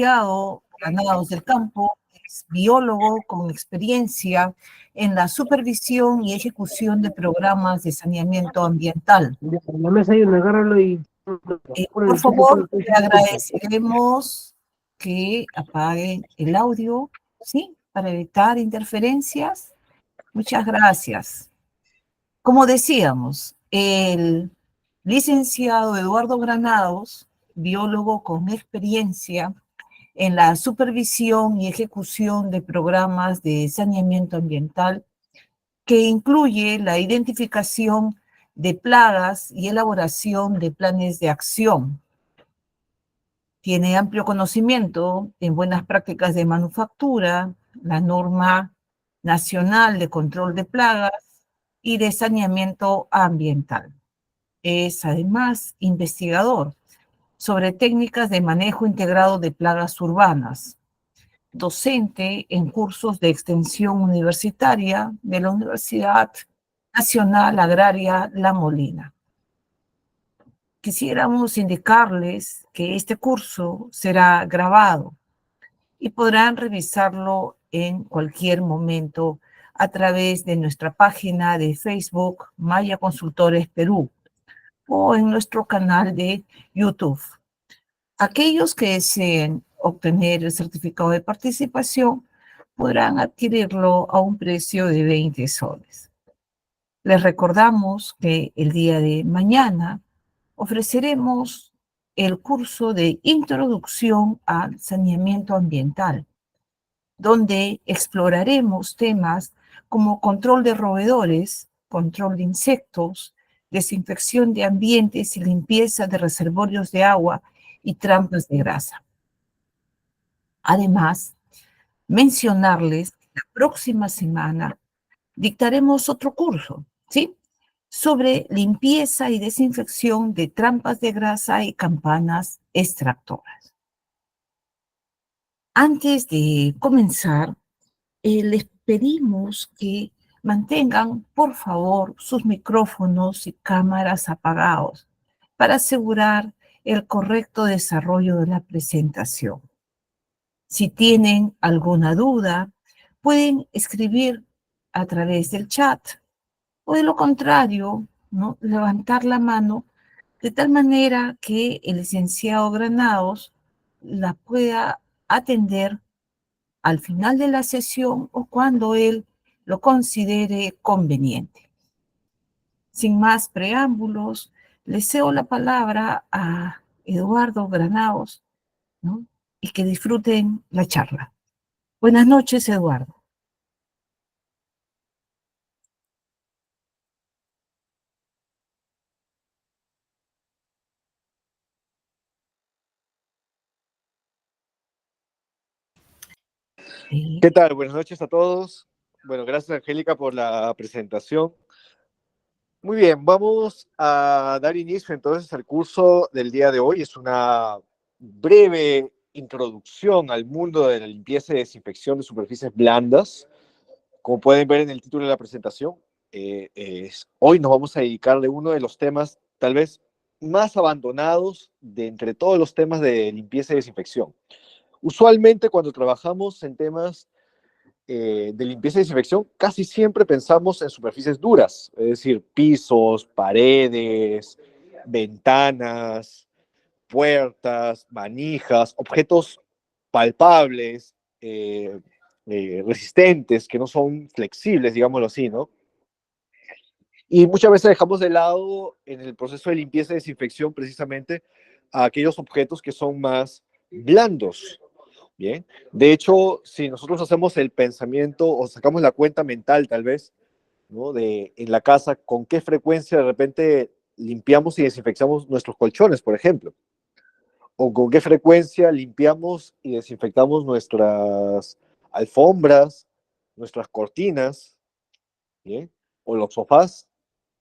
Granados del Campo es biólogo con experiencia en la supervisión y ejecución de programas de saneamiento ambiental. En la mesa hay una, agárralo y... Por favor, le agradeceremos que apaguen el audio, ¿sí? Para evitar interferencias. Muchas gracias. Como decíamos, el licenciado Eduardo Granados, biólogo con experiencia en la supervisión y ejecución de programas de saneamiento ambiental, que incluye la identificación de plagas y elaboración de planes de acción. Tiene amplio conocimiento en buenas prácticas de manufactura, la norma nacional de control de plagas y de saneamiento ambiental. Es además investigador sobre técnicas de manejo integrado de plagas urbanas, docente en cursos de extensión universitaria de la Universidad Nacional Agraria La Molina. Quisiéramos indicarles que este curso será grabado y podrán revisarlo en cualquier momento a través de nuestra página de Facebook Maya Consultores Perú o en nuestro canal de YouTube. Aquellos que deseen obtener el certificado de participación podrán adquirirlo a un precio de 20 soles. Les recordamos que el día de mañana ofreceremos el curso de Introducción al Saneamiento Ambiental, donde exploraremos temas como control de roedores, control de insectos, desinfección de ambientes y limpieza de reservorios de agua y trampas de grasa. Además, mencionarles que la próxima semana dictaremos otro curso, ¿sí? Sobre limpieza y desinfección de trampas de grasa y campanas extractoras. Antes de comenzar, les pedimos que mantengan, por favor, sus micrófonos y cámaras apagados para asegurar el correcto desarrollo de la presentación. Si tienen alguna duda, pueden escribir a través del chat o de lo contrario, ¿no? Levantar la mano de tal manera que el licenciado Granados la pueda atender al final de la sesión o cuando él lo considere conveniente. Sin más preámbulos, le cedo la palabra a Eduardo Granados, ¿no? Y que disfruten la charla. Buenas noches, Eduardo. ¿Qué tal? Buenas noches a todos. Bueno, gracias Angélica por la presentación. Muy bien, vamos a dar inicio entonces al curso del día de hoy. Es una breve introducción al mundo de la limpieza y desinfección de superficies blandas. Como pueden ver en el título de la presentación, hoy nos vamos a dedicarle a uno de los temas tal vez más abandonados de entre todos los temas de limpieza y desinfección. Usualmente cuando trabajamos en temas de limpieza y desinfección, casi siempre pensamos en superficies duras, es decir, pisos, paredes, ventanas, puertas, manijas, objetos palpables, resistentes, que no son flexibles, digámoslo así, ¿no? Y muchas veces dejamos de lado en el proceso de limpieza y desinfección precisamente a aquellos objetos que son más blandos. Bien, de hecho, si nosotros hacemos el pensamiento o sacamos la cuenta mental tal vez, ¿no? De en la casa, con qué frecuencia de repente limpiamos y desinfectamos nuestros colchones, por ejemplo, o con qué frecuencia limpiamos y desinfectamos nuestras alfombras, nuestras cortinas, ¿bien? O los sofás,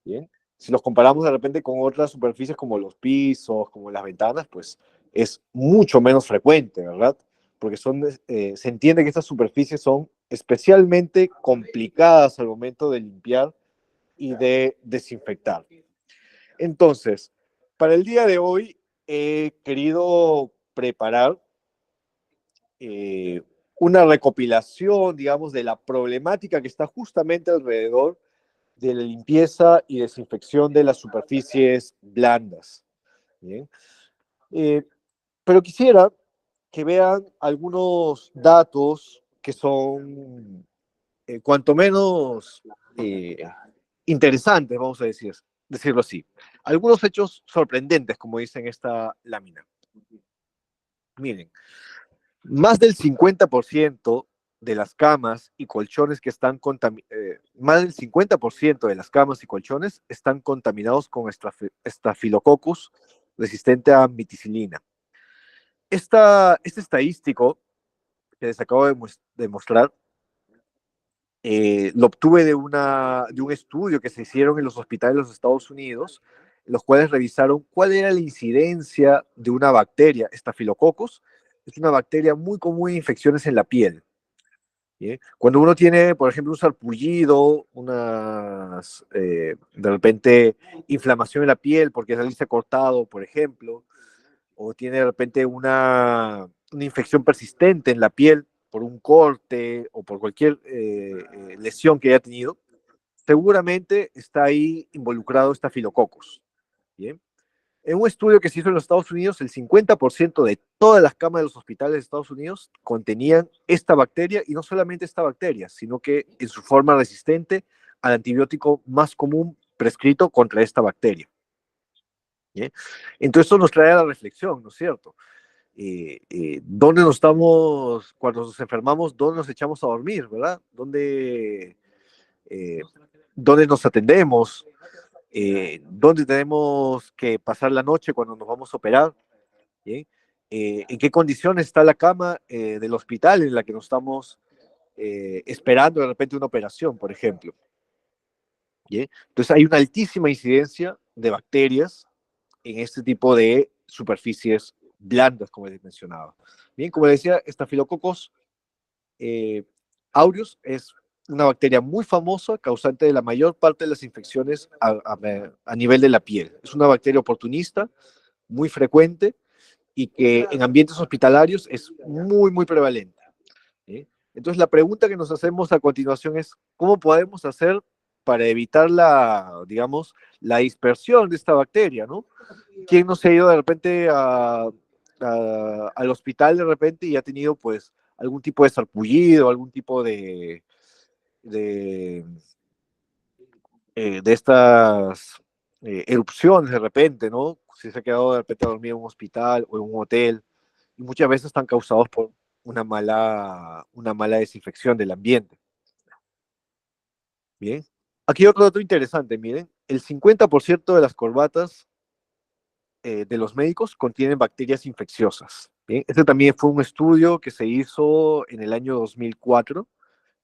¿bien? Si los comparamos de repente con otras superficies como los pisos, como las ventanas, pues es mucho menos frecuente, ¿verdad? Porque se entiende que estas superficies son especialmente complicadas al momento de limpiar y de desinfectar. Entonces, para el día de hoy he querido preparar eh, una recopilación, digamos, de la problemática que está justamente alrededor de la limpieza y desinfección de las superficies blandas. ¿Bien? Eh, pero quisiera que vean algunos datos que son cuanto menos interesantes, vamos a decirlo así. Algunos hechos sorprendentes, como dice en esta lámina. Miren, más del 50% de las camas y colchones que están más del 50% de las camas y colchones están contaminados con Staphylococcus resistente a ampicilina. Este estadístico que les acabo de mostrar lo obtuve de un estudio que se hicieron en los hospitales de los Estados Unidos, en los cuales revisaron cuál era la incidencia de una bacteria, Staphylococcus. Es una bacteria muy común en infecciones en la piel. ¿Bien? Cuando uno tiene, por ejemplo, un sarpullido, de repente inflamación en la piel porque salirse cortado, por ejemplo, o tiene de repente una infección persistente en la piel por un corte o por cualquier lesión que haya tenido, seguramente está ahí involucrado Staphylococcus. ¿Bien? En un estudio que se hizo en los Estados Unidos, el 50% de todas las camas de los hospitales de Estados Unidos contenían esta bacteria, y no solamente esta bacteria, sino que en su forma resistente al antibiótico más común prescrito contra esta bacteria. ¿Bien? Entonces esto nos trae a la reflexión, ¿no es cierto? ¿Dónde nos estamos, cuando nos enfermamos, dónde nos echamos a dormir, ¿verdad? Eh, ¿Dónde nos atendemos? ¿Dónde tenemos que pasar la noche cuando nos vamos a operar? ¿Bien? ¿En qué condiciones está la cama del hospital en la que nos estamos esperando de repente una operación, por ejemplo? ¿Bien? Entonces hay una altísima incidencia de bacterias en este tipo de superficies blandas, como les mencionaba. Bien, como les decía, Staphylococcus aureus es una bacteria muy famosa, causante de la mayor parte de las infecciones a nivel de la piel. Es una bacteria oportunista, muy frecuente, y que en ambientes hospitalarios es muy, muy prevalente. ¿Sí? Entonces, la pregunta que nos hacemos a continuación es, ¿cómo podemos hacer para evitar digamos, la dispersión de esta bacteria, ¿no? ¿Quién no se ha ido de repente al hospital de repente y ha tenido, pues, algún tipo de sarpullido, algún tipo de, de estas erupciones de repente, ¿no? Si se ha quedado de repente a dormir en un hospital o en un hotel, y muchas veces están causados por una mala desinfección del ambiente. Bien. Aquí otro dato interesante, miren, el 50% de las corbatas de los médicos contienen bacterias infecciosas. Bien. Este también fue un estudio que se hizo en el año 2004,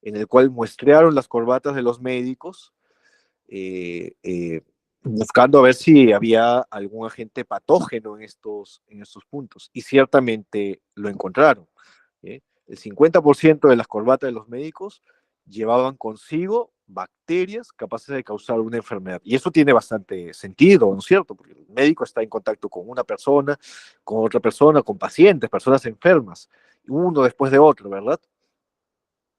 en el cual muestrearon las corbatas de los médicos buscando a ver si había algún agente patógeno en estos puntos. Y ciertamente lo encontraron. ¿Eh? El 50% de las corbatas de los médicos llevaban consigo bacterias capaces de causar una enfermedad. Y eso tiene bastante sentido, ¿no es cierto? Porque el médico está en contacto con una persona, con otra persona, con pacientes, personas enfermas, uno después de otro, ¿verdad?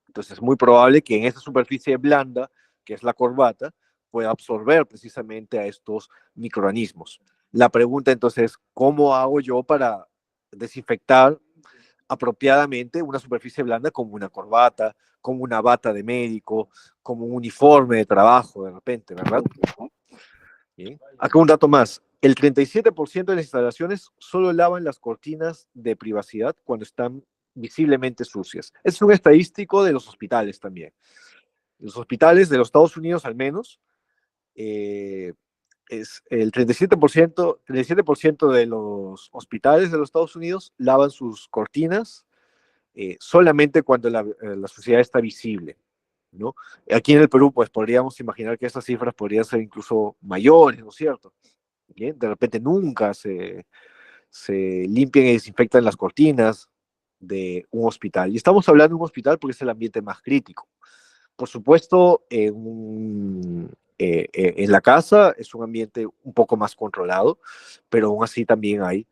Entonces es muy probable que en esa superficie blanda, que es la corbata, pueda absorber precisamente a estos microorganismos. La pregunta entonces es, ¿cómo hago yo para desinfectar apropiadamente una superficie blanda como una corbata, como una bata de médico, como un uniforme de trabajo de repente, ¿verdad? Bien. Acá un dato más. El 37% de las instalaciones solo lavan las cortinas de privacidad cuando están visiblemente sucias. Es un estadístico de los hospitales también. Los hospitales de los Estados Unidos al menos, es el 37% de los hospitales de los Estados Unidos lavan sus cortinas solamente cuando la suciedad está visible, ¿no? Aquí en el Perú, pues podríamos imaginar que estas cifras podrían ser incluso mayores, ¿no es cierto? Bien, de repente nunca se limpian y desinfectan las cortinas de un hospital. Y estamos hablando de un hospital porque es el ambiente más crítico. Por supuesto, en la casa es un ambiente un poco más controlado, pero aún así también hay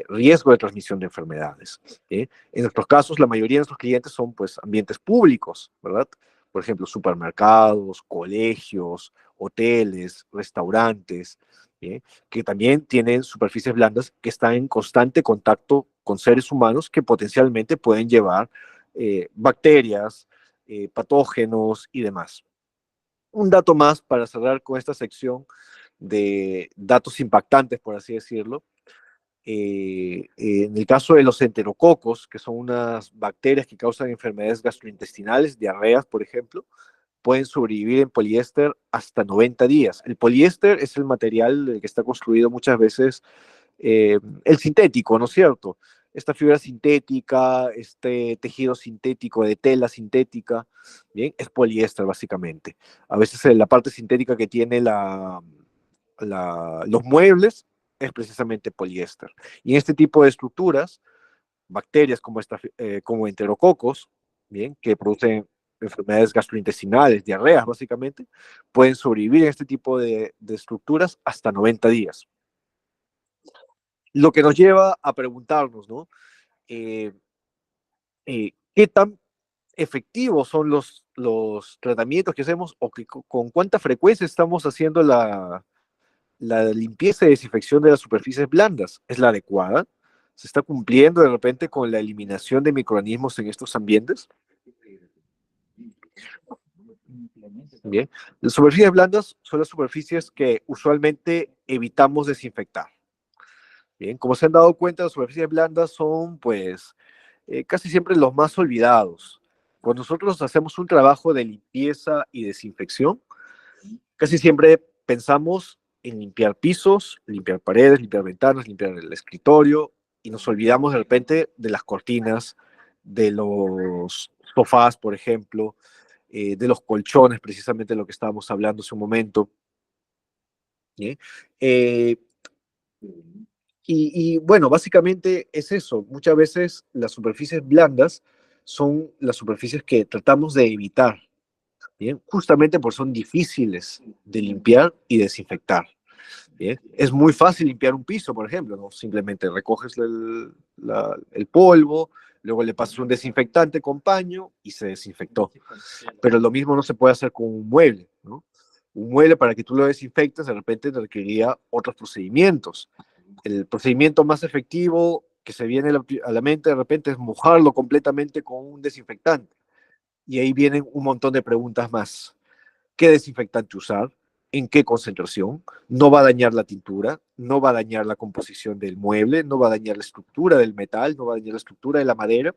riesgo de transmisión de enfermedades. En nuestros casos, la mayoría de nuestros clientes son pues ambientes públicos, ¿verdad? Por ejemplo, supermercados, colegios, hoteles, restaurantes, que también tienen superficies blandas que están en constante contacto con seres humanos que potencialmente pueden llevar bacterias, patógenos y demás. Un dato más para cerrar con esta sección de datos impactantes, por así decirlo. En el caso de los enterococos, que son unas bacterias que causan enfermedades gastrointestinales, diarreas, por ejemplo, pueden sobrevivir en poliéster hasta 90 días. El poliéster es el material del que está construido muchas veces el sintético, ¿no es cierto? Esta fibra sintética, este tejido sintético de tela sintética, ¿bien? Es poliéster básicamente. A veces la parte sintética que tiene los muebles es precisamente poliéster. Y en este tipo de estructuras, bacterias como enterococos, ¿bien? Que producen enfermedades gastrointestinales, diarreas básicamente, pueden sobrevivir en este tipo de estructuras hasta 90 días. Lo que nos lleva a preguntarnos, ¿no? ¿Qué tan efectivos son los tratamientos que hacemos o con cuánta frecuencia estamos haciendo la limpieza y desinfección de las superficies blandas? ¿Es la adecuada? ¿Se está cumpliendo de repente con la eliminación de microorganismos en estos ambientes? Bien. Las superficies blandas son las superficies que usualmente evitamos desinfectar. Bien, como se han dado cuenta, las superficies blandas son, pues, casi siempre los más olvidados. Cuando nosotros hacemos un trabajo de limpieza y desinfección, casi siempre pensamos en limpiar pisos, limpiar paredes, limpiar ventanas, limpiar el escritorio, y nos olvidamos de repente de las cortinas, de los sofás, por ejemplo, de los colchones, precisamente lo que estábamos hablando hace un momento. ¿Sí? Y bueno, básicamente es eso. Muchas veces las superficies blandas son las superficies que tratamos de evitar, ¿bien? Justamente porque son difíciles de limpiar y desinfectar. ¿Bien? Es muy fácil limpiar un piso, por ejemplo, ¿no? Simplemente recoges el polvo, luego le pasas un desinfectante con paño y se desinfectó. Pero lo mismo no se puede hacer con un mueble, ¿no? Un mueble, para que tú lo desinfectes, de repente requeriría otros procedimientos. El procedimiento más efectivo que se viene a la mente de repente es mojarlo completamente con un desinfectante. Y ahí vienen un montón de preguntas más. ¿Qué desinfectante usar? ¿En qué concentración? No va a dañar la tintura, no va a dañar la composición del mueble, no va a dañar la estructura del metal, no va a dañar la estructura de la madera.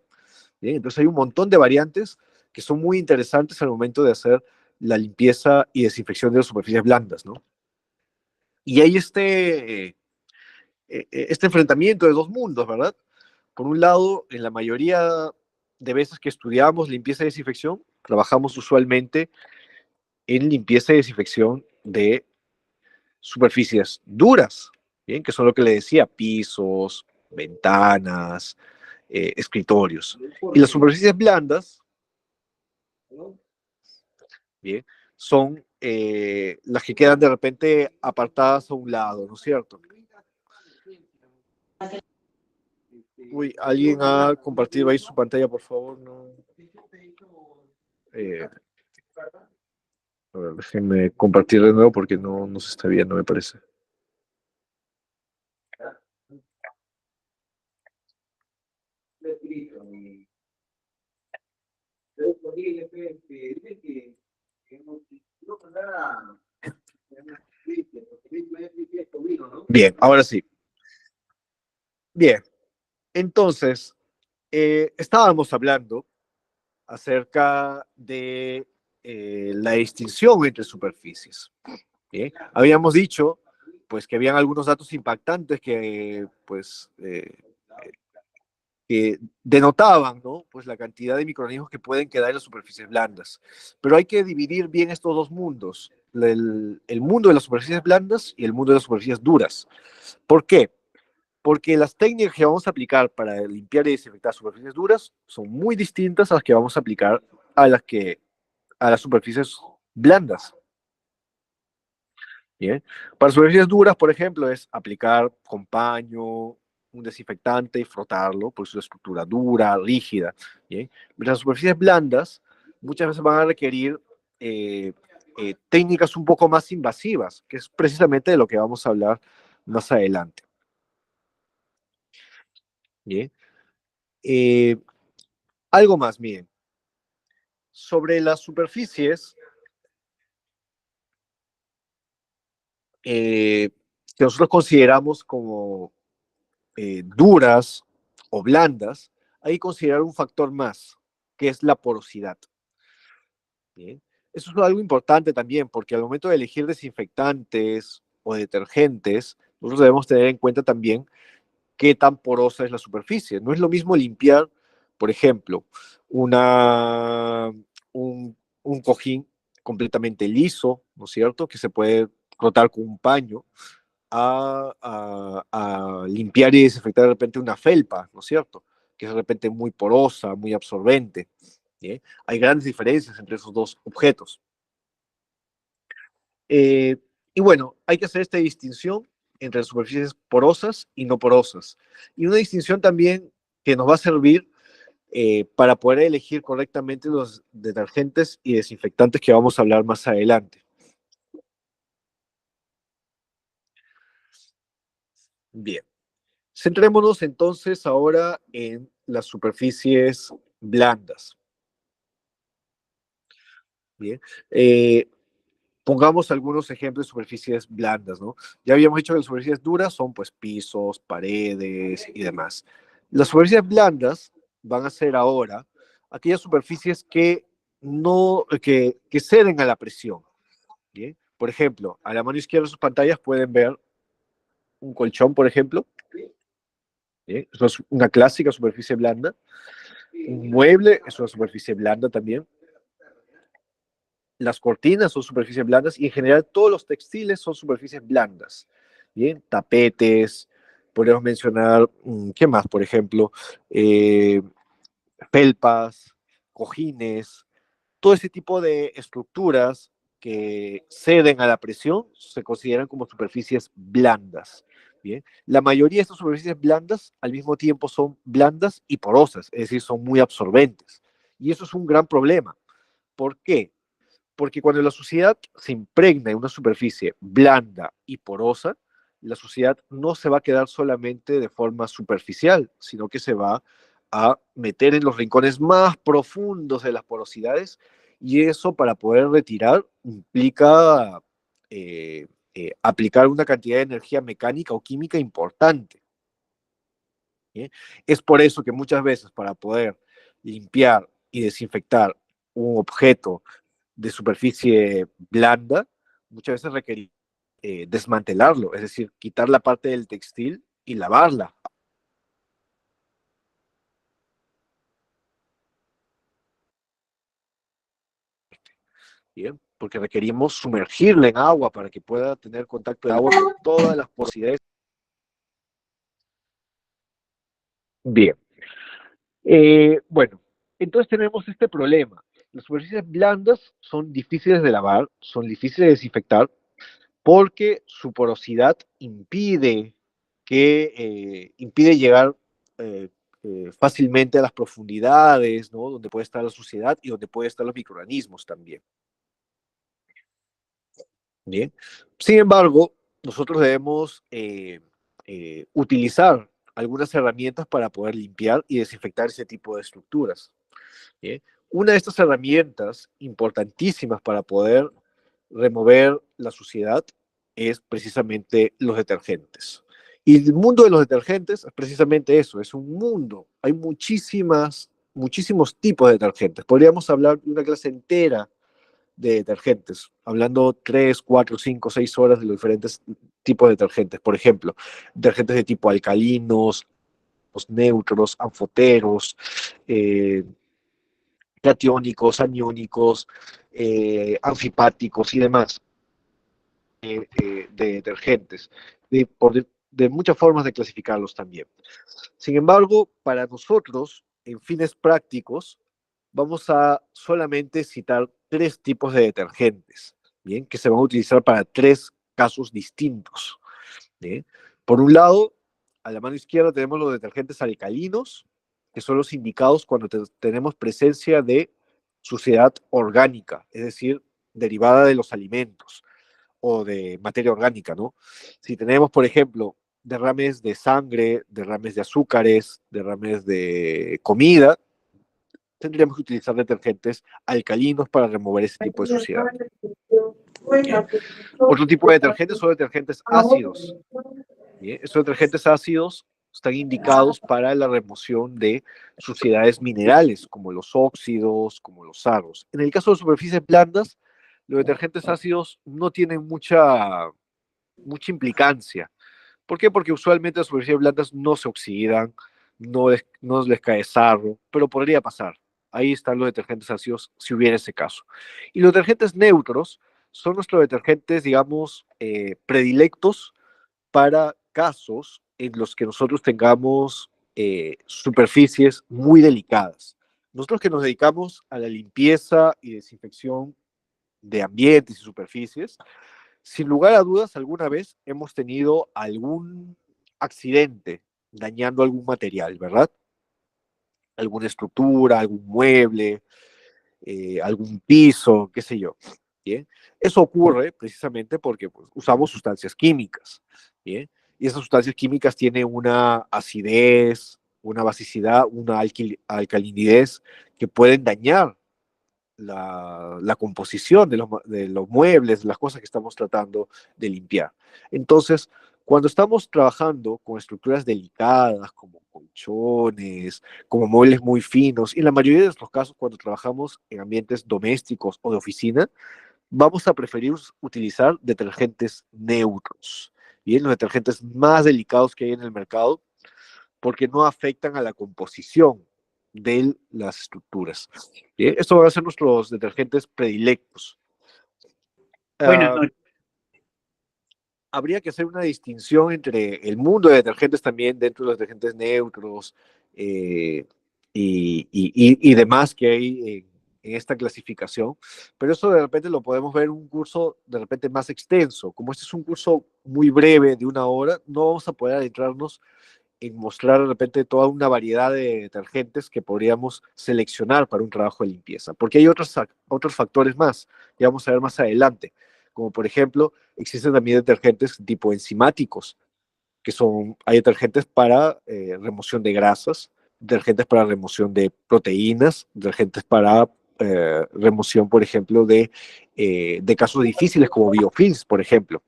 ¿Bien? Entonces hay un montón de variantes que son muy interesantes al momento de hacer la limpieza y desinfección de las superficies blandas, ¿no? Y hay este enfrentamiento de dos mundos, ¿verdad? Por un lado, en la mayoría de veces que estudiamos limpieza y desinfección, trabajamos usualmente en limpieza y desinfección de superficies duras, ¿bien? Que son lo que le decía, pisos, ventanas, escritorios. Y las superficies blandas, ¿bien? Son las que quedan de repente apartadas a un lado, ¿no es cierto? Uy, ¿alguien ha compartido ahí su pantalla, por favor? No. A ver, déjenme compartir de nuevo porque no se está viendo, me parece. Bien, ahora sí. Bien, entonces, estábamos hablando acerca de la distinción entre superficies. ¿Bien? Habíamos dicho pues que habían algunos datos impactantes que denotaban, ¿no? Pues la cantidad de microorganismos que pueden quedar en las superficies blandas. Pero hay que dividir bien estos dos mundos, el mundo de las superficies blandas y el mundo de las superficies duras. ¿Por qué? Porque las técnicas que vamos a aplicar para limpiar y desinfectar superficies duras son muy distintas a las que vamos a aplicar a las superficies blandas. Bien. Para superficies duras, por ejemplo, es aplicar con paño, un desinfectante y frotarlo, por su estructura dura, rígida. ¿Bien? Las superficies blandas muchas veces van a requerir técnicas un poco más invasivas, que es precisamente de lo que vamos a hablar más adelante. ¿Bien? Algo más, miren. Sobre las superficies que nosotros consideramos como duras o blandas, hay que considerar un factor más, que es la porosidad. ¿Bien? Eso es algo importante también, porque al momento de elegir desinfectantes o detergentes, nosotros debemos tener en cuenta también qué tan porosa es la superficie. No es lo mismo limpiar, por ejemplo, una, un cojín completamente liso, ¿no es cierto?, que se puede frotar con un paño, a limpiar y desinfectar de repente una felpa, ¿no es cierto?, que es de repente muy porosa, muy absorbente. ¿Sí? Hay grandes diferencias entre esos dos objetos. Y bueno, hay que hacer esta distinción entre las superficies porosas y no porosas. Y una distinción también que nos va a servir para poder elegir correctamente los detergentes y desinfectantes que vamos a hablar más adelante. Bien, centrémonos entonces ahora en las superficies blandas. Bien, pongamos algunos ejemplos de superficies blandas, ¿no? Ya habíamos dicho que las superficies duras son pues pisos, paredes y demás. Las superficies blandas van a ser ahora aquellas superficies que no, que ceden a la presión. ¿Bien? Por ejemplo, a la mano izquierda de sus pantallas pueden ver un colchón, por ejemplo. ¿Bien? Eso es una clásica superficie blanda. Un mueble es una superficie blanda también. Las cortinas son superficies blandas y en general todos los textiles son superficies blandas. Bien, tapetes, podemos mencionar, ¿qué más? Por ejemplo, felpas, cojines, todo ese tipo de estructuras que ceden a la presión se consideran como superficies blandas. Bien, la mayoría de estas superficies blandas al mismo tiempo son blandas y porosas, es decir, son muy absorbentes. Y eso es un gran problema. ¿Por qué? Porque cuando la suciedad se impregna en una superficie blanda y porosa, la suciedad no se va a quedar solamente de forma superficial, sino que se va a meter en los rincones más profundos de las porosidades, y eso para poder retirar implica aplicar una cantidad de energía mecánica o química importante. ¿Sí? Es por eso que muchas veces para poder limpiar y desinfectar un objeto de superficie blanda, muchas veces requerir desmantelarlo, es decir, quitar la parte del textil y lavarla. ¿Bien? Porque requerimos sumergirla en agua para que pueda tener contacto de agua con todas las porosidades. Bien. Bueno, entonces tenemos este problema. Las superficies blandas son difíciles de lavar, son difíciles de desinfectar, porque su porosidad impide llegar fácilmente a las profundidades, ¿no? Donde puede estar la suciedad y donde pueden estar los microorganismos también. Bien. Sin embargo, nosotros debemos utilizar algunas herramientas para poder limpiar y desinfectar ese tipo de estructuras. ¿Bien? Una de estas herramientas importantísimas para poder remover la suciedad es precisamente los detergentes. Y el mundo de los detergentes es precisamente eso, es un mundo. Hay muchísimos tipos de detergentes. Podríamos hablar de una clase entera de detergentes, hablando 3, 4, 5, 6 horas de los diferentes tipos de detergentes. Por ejemplo, detergentes de tipo alcalinos, neutros, anfoteros, catiónicos, aniónicos, anfipáticos y demás de detergentes, de muchas formas de clasificarlos también. Sin embargo, para nosotros, en fines prácticos, vamos a solamente citar 3 tipos de detergentes, ¿bien? Que se van a utilizar para 3 casos distintos. ¿Bien? Por un lado, a la mano izquierda tenemos los detergentes alcalinos, que son los indicados cuando tenemos presencia de suciedad orgánica, es decir, derivada de los alimentos o de materia orgánica, ¿no? Si tenemos, por ejemplo, derrames de sangre, derrames de azúcares, derrames de comida, tendríamos que utilizar detergentes alcalinos para remover ese tipo de suciedad. Bien. Otro tipo de detergentes son detergentes ácidos. Bien. Estos detergentes ácidos están indicados para la remoción de suciedades minerales, como los óxidos, como los sarros. En el caso de superficies blandas, los detergentes ácidos no tienen mucha implicancia. ¿Por qué? Porque usualmente las superficies blandas no se oxidan, no les cae sarro, pero podría pasar. Ahí están los detergentes ácidos si hubiera ese caso. Y los detergentes neutros son nuestros detergentes, digamos, predilectos para casos en los que nosotros tengamos superficies muy delicadas. Nosotros que nos dedicamos a la limpieza y desinfección de ambientes y superficies, sin lugar a dudas, alguna vez hemos tenido algún accidente dañando algún material, ¿verdad? Alguna estructura, algún mueble, algún piso, qué sé yo. ¿Bien? Eso ocurre precisamente porque pues, usamos sustancias químicas. ¿Bien? Y esas sustancias químicas tienen una acidez, una basicidad, una alcalinidez que pueden dañar la composición de los muebles, de las cosas que estamos tratando de limpiar. Entonces, cuando estamos trabajando con estructuras delicadas, como colchones, como muebles muy finos, y en la mayoría de nuestros casos, cuando trabajamos en ambientes domésticos o de oficina, vamos a preferir utilizar detergentes neutros. Bien, los detergentes más delicados que hay en el mercado, porque no afectan a la composición de las estructuras. Bien, estos van a ser nuestros detergentes predilectos. Buenas Uh, noches. Habría que hacer una distinción entre el mundo de detergentes también dentro de los detergentes neutros y demás que hay en esta clasificación, pero eso de repente lo podemos ver en un curso de repente más extenso. Como este es un curso muy breve de 1 hora, no vamos a poder adentrarnos en mostrar de repente toda una variedad de detergentes que podríamos seleccionar para un trabajo de limpieza, porque hay otros factores más que vamos a ver más adelante, como por ejemplo, existen también detergentes tipo enzimáticos, hay detergentes para remoción de grasas, detergentes para remoción de proteínas, detergentes para remoción, por ejemplo, de casos difíciles como biofilms, por ejemplo.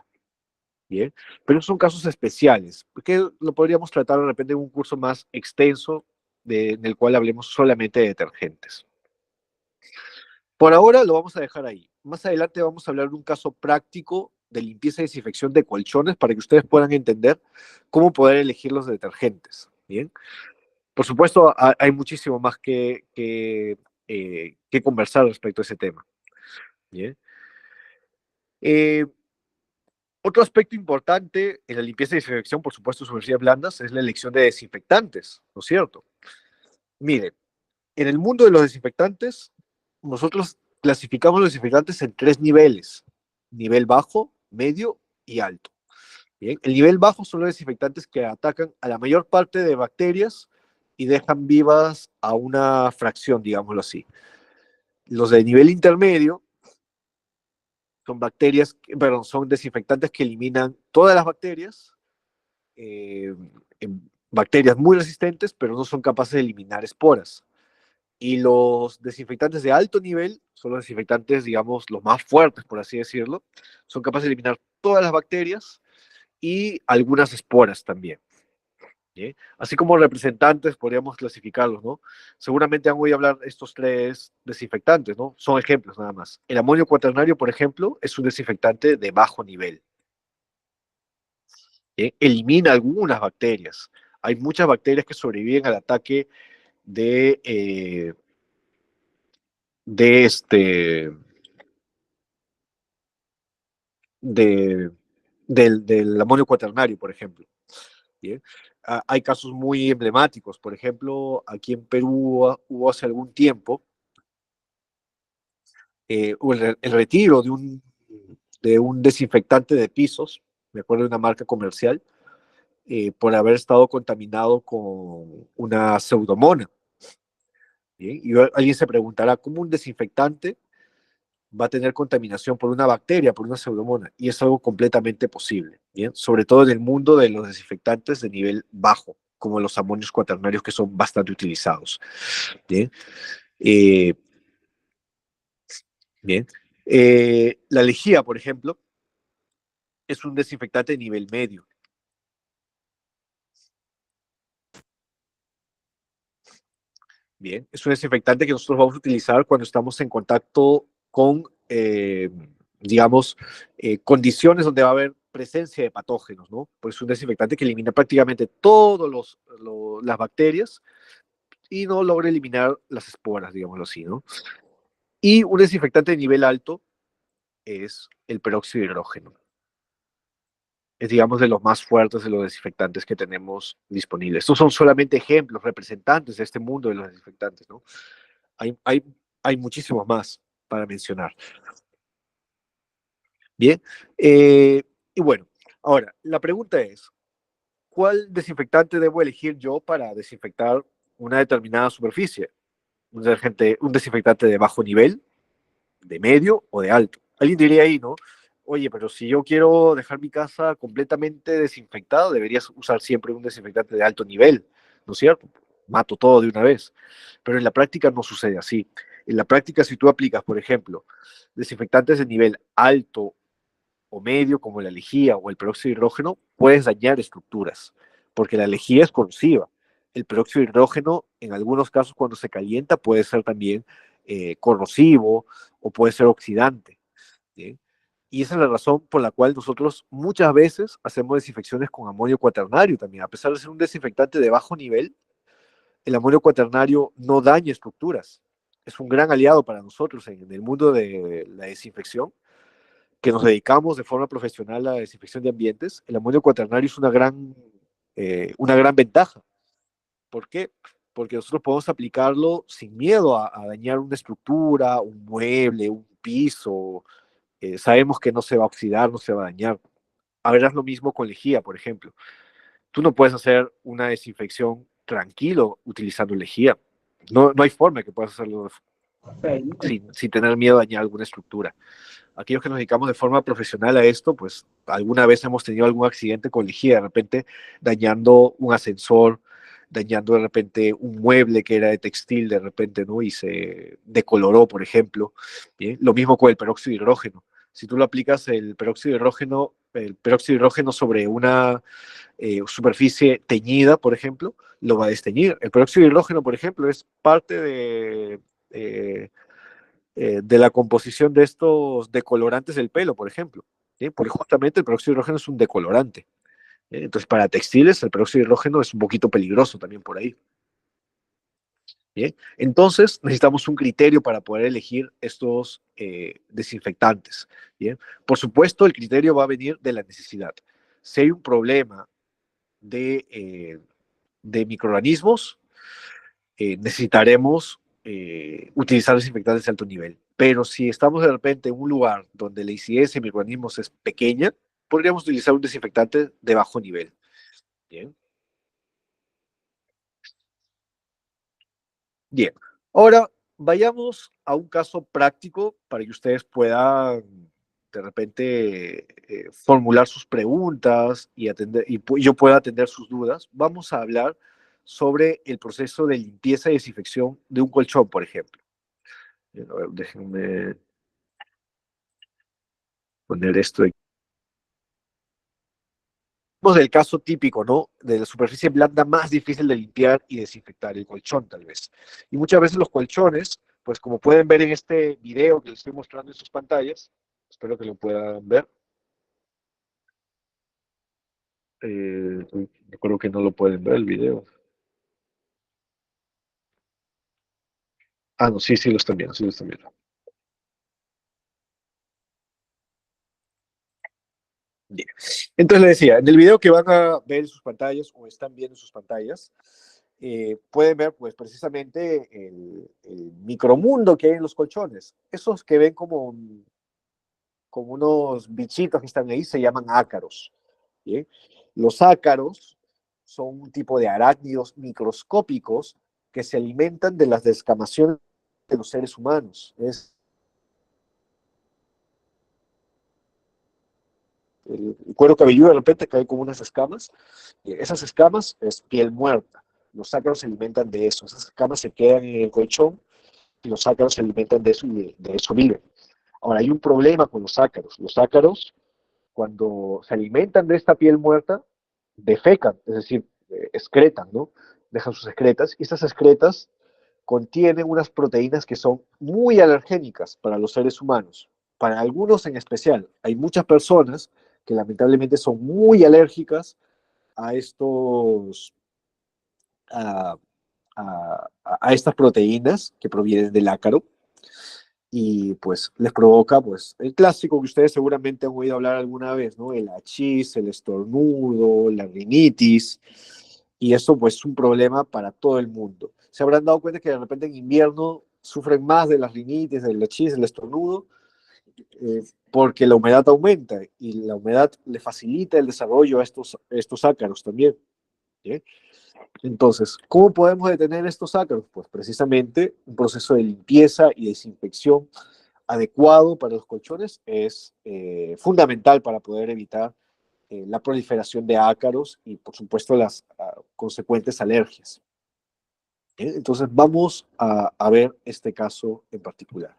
Bien, pero son casos especiales, porque lo podríamos tratar de repente en un curso más extenso en el cual hablemos solamente de detergentes. Por ahora lo vamos a dejar ahí. Más adelante vamos a hablar de un caso práctico de limpieza y desinfección de colchones para que ustedes puedan entender cómo poder elegir los detergentes. Bien, por supuesto hay muchísimo más que conversar respecto a ese tema. Bien. Otro aspecto importante en la limpieza y desinfección, por supuesto, de superficies blandas, es la elección de desinfectantes, ¿no es cierto? Miren, en el mundo de los desinfectantes, nosotros clasificamos los desinfectantes en 3 niveles: nivel bajo, medio y alto. Bien, el nivel bajo son los desinfectantes que atacan a la mayor parte de bacterias y dejan vivas a una fracción, digámoslo así. Los de nivel intermedio son desinfectantes que eliminan todas las bacterias, bacterias muy resistentes, pero no son capaces de eliminar esporas. Y los desinfectantes de alto nivel son los desinfectantes, digamos, los más fuertes, por así decirlo. Son capaces de eliminar todas las bacterias y algunas esporas también. ¿Sí? Así como representantes, podríamos clasificarlos, ¿no? Seguramente han oído hablar de estos 3 desinfectantes, ¿no? Son ejemplos nada más. El amonio cuaternario, por ejemplo, es un desinfectante de bajo nivel. Elimina algunas bacterias. Hay muchas bacterias que sobreviven al ataque de, de este, de, del amonio cuaternario, por ejemplo. ¿Bien? Hay casos muy emblemáticos. Por ejemplo, aquí en Perú hubo hace algún tiempo el retiro de un desinfectante de pisos, me acuerdo de una marca comercial, por haber estado contaminado con una pseudomona. ¿Bien? Y alguien se preguntará, ¿cómo un desinfectante va a tener contaminación por una bacteria, por una pseudomona? Y es algo completamente posible, ¿bien? Sobre todo en el mundo de los desinfectantes de nivel bajo, como los amonios cuaternarios, que son bastante utilizados, ¿bien? Eh, bien. La lejía, por ejemplo, es un desinfectante de nivel medio. Bien, es un desinfectante que nosotros vamos a utilizar cuando estamos en contacto con, digamos, condiciones donde va a haber presencia de patógenos, ¿no? Pues es un desinfectante que elimina prácticamente todas las bacterias y no logra eliminar las esporas, digámoslo así, ¿no? Y un desinfectante de nivel alto es el peróxido de hidrógeno. Es, digamos, de los más fuertes de los desinfectantes que tenemos disponibles. Estos son solamente ejemplos, representantes de este mundo de los desinfectantes, ¿no? Hay, hay, hay muchísimos más para mencionar. Bien, y bueno, ahora, la pregunta es, ¿cuál desinfectante debo elegir yo para desinfectar una determinada superficie? Un desinfectante de bajo nivel, de medio o de alto. Alguien diría ahí, ¿no? Oye, pero si yo quiero dejar mi casa completamente desinfectada, deberías usar siempre un desinfectante de alto nivel, ¿no es cierto? Mato todo de una vez. Pero en la práctica no sucede así. En la práctica, si tú aplicas, por ejemplo, desinfectantes de nivel alto o medio, como la lejía o el peróxido de hidrógeno, puedes dañar estructuras, porque la lejía es corrosiva. El peróxido de hidrógeno, en algunos casos, cuando se calienta, puede ser también corrosivo o puede ser oxidante. ¿Sí? Y esa es la razón por la cual nosotros muchas veces hacemos desinfecciones con amonio cuaternario también. A pesar de ser un desinfectante de bajo nivel, el amonio cuaternario no daña estructuras. Es un gran aliado para nosotros en el mundo de la desinfección, que nos dedicamos de forma profesional a la desinfección de ambientes. El amonio cuaternario es una gran ventaja. ¿Por qué? Porque nosotros podemos aplicarlo sin miedo a dañar una estructura, un mueble, un piso. Sabemos que no se va a oxidar, no se va a dañar. Verás lo mismo con lejía, por ejemplo. Tú no puedes hacer una desinfección tranquilo utilizando lejía. No hay forma de que puedas hacerlo sin tener miedo a dañar alguna estructura. Aquellos que nos dedicamos de forma profesional a esto, pues alguna vez hemos tenido algún accidente con lejía, de repente dañando un ascensor, dañando de repente un mueble que era de textil, de repente, ¿no? Y se decoloró, por ejemplo. ¿Bien? Lo mismo con el peróxido de hidrógeno. Si tú lo aplicas el peróxido de hidrógeno sobre una superficie teñida, por ejemplo, lo va a desteñir. El peróxido de hidrógeno, por ejemplo, es parte de la composición de estos decolorantes del pelo, por ejemplo. ¿Sí? Porque justamente el peróxido de hidrógeno es un decolorante. Entonces, para textiles, el peróxido de hidrógeno es un poquito peligroso también por ahí. ¿Bien? Entonces, necesitamos un criterio para poder elegir estos desinfectantes. ¿Bien? Por supuesto, el criterio va a venir de la necesidad. Si hay un problema de microorganismos, necesitaremos utilizar desinfectantes de alto nivel. Pero si estamos de repente en un lugar donde la incidencia de microorganismos es pequeña, podríamos utilizar un desinfectante de bajo nivel. Bien. Bien. Ahora vayamos a un caso práctico para que ustedes puedan de repente formular sus preguntas y yo pueda atender sus dudas. Vamos a hablar sobre el proceso de limpieza y desinfección de un colchón, por ejemplo. A ver, déjenme poner esto aquí. Vamos del caso típico, ¿no? De la superficie blanda más difícil de limpiar y desinfectar, el colchón tal vez. Y muchas veces los colchones, pues como pueden ver en este video que les estoy mostrando en sus pantallas, espero que lo puedan ver. Creo que no lo pueden ver el video. Ah, no, sí, sí lo están viendo, sí lo están viendo. Bien. Entonces le decía, en el video que van a ver en sus pantallas o están viendo en sus pantallas, pueden ver pues precisamente el micromundo que hay en los colchones. Esos que ven como unos bichitos que están ahí se llaman ácaros. ¿Bien? Los ácaros son un tipo de arácnidos microscópicos que se alimentan de las descamaciones de los seres humanos. El cuero cabelludo de repente cae como unas escamas, y esas escamas es piel muerta. Los ácaros se alimentan de eso, esas escamas se quedan en el colchón y los ácaros se alimentan de eso y de eso viven. Ahora, hay un problema con los ácaros. Los ácaros, cuando se alimentan de esta piel muerta, defecan, es decir, excretan, ¿no? Dejan sus excretas, y estas excretas contienen unas proteínas que son muy alergénicas para los seres humanos, para algunos en especial. Hay muchas personas que lamentablemente son muy alérgicas a estos, a, a estas proteínas que provienen del ácaro, y pues les provoca pues el clásico que ustedes seguramente han oído hablar alguna vez, ¿no? El hachís, el estornudo, la rinitis, y eso pues es un problema para todo el mundo. Se habrán dado cuenta que de repente en invierno sufren más de las rinitis, del hachís, del estornudo, porque la humedad aumenta y la humedad le facilita el desarrollo a estos ácaros también. ¿Sí? Entonces, ¿cómo podemos detener estos ácaros? Pues precisamente un proceso de limpieza y desinfección adecuado para los colchones es fundamental para poder evitar la proliferación de ácaros y, por supuesto, las consecuentes alergias. Entonces, vamos a ver este caso en particular.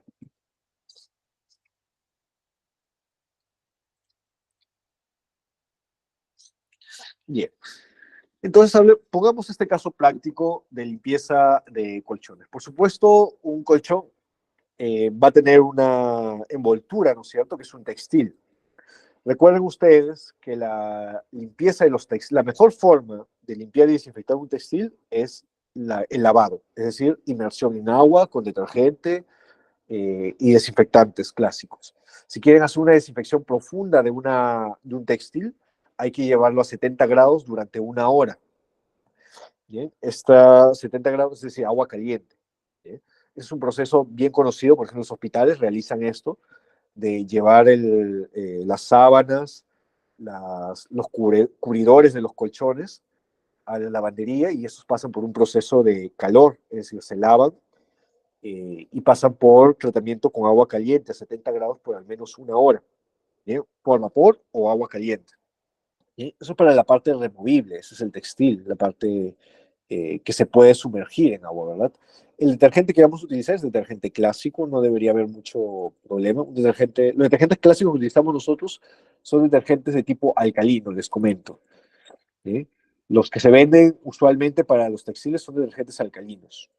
Bien. Entonces, pongamos este caso práctico de limpieza de colchones. Por supuesto, un colchón va a tener una envoltura, ¿no es cierto?, que es un textil. Recuerden ustedes que la limpieza de los textiles, la mejor forma de limpiar y desinfectar un textil es el lavado, es decir, inmersión en agua con detergente y desinfectantes clásicos. Si quieren hacer una desinfección profunda de un textil, hay que llevarlo a 70 grados durante una hora. ¿Bien? Está 70 grados, es decir, agua caliente. ¿Bien? Es un proceso bien conocido, por ejemplo, los hospitales realizan esto, de llevar las sábanas, los cubridores de los colchones a la lavandería, y estos pasan por un proceso de calor, es decir, se lavan y pasan por tratamiento con agua caliente a 70 grados por al menos una hora, ¿bien? Por vapor o agua caliente. ¿Bien? Eso es para la parte removible, ese es el textil, la parte que se puede sumergir en agua, ¿verdad? El detergente que vamos a utilizar es detergente clásico, no debería haber mucho problema. Los detergentes clásicos que utilizamos nosotros son detergentes de tipo alcalino, les comento. ¿Sí? Los que se venden usualmente para los textiles son detergentes alcalinos.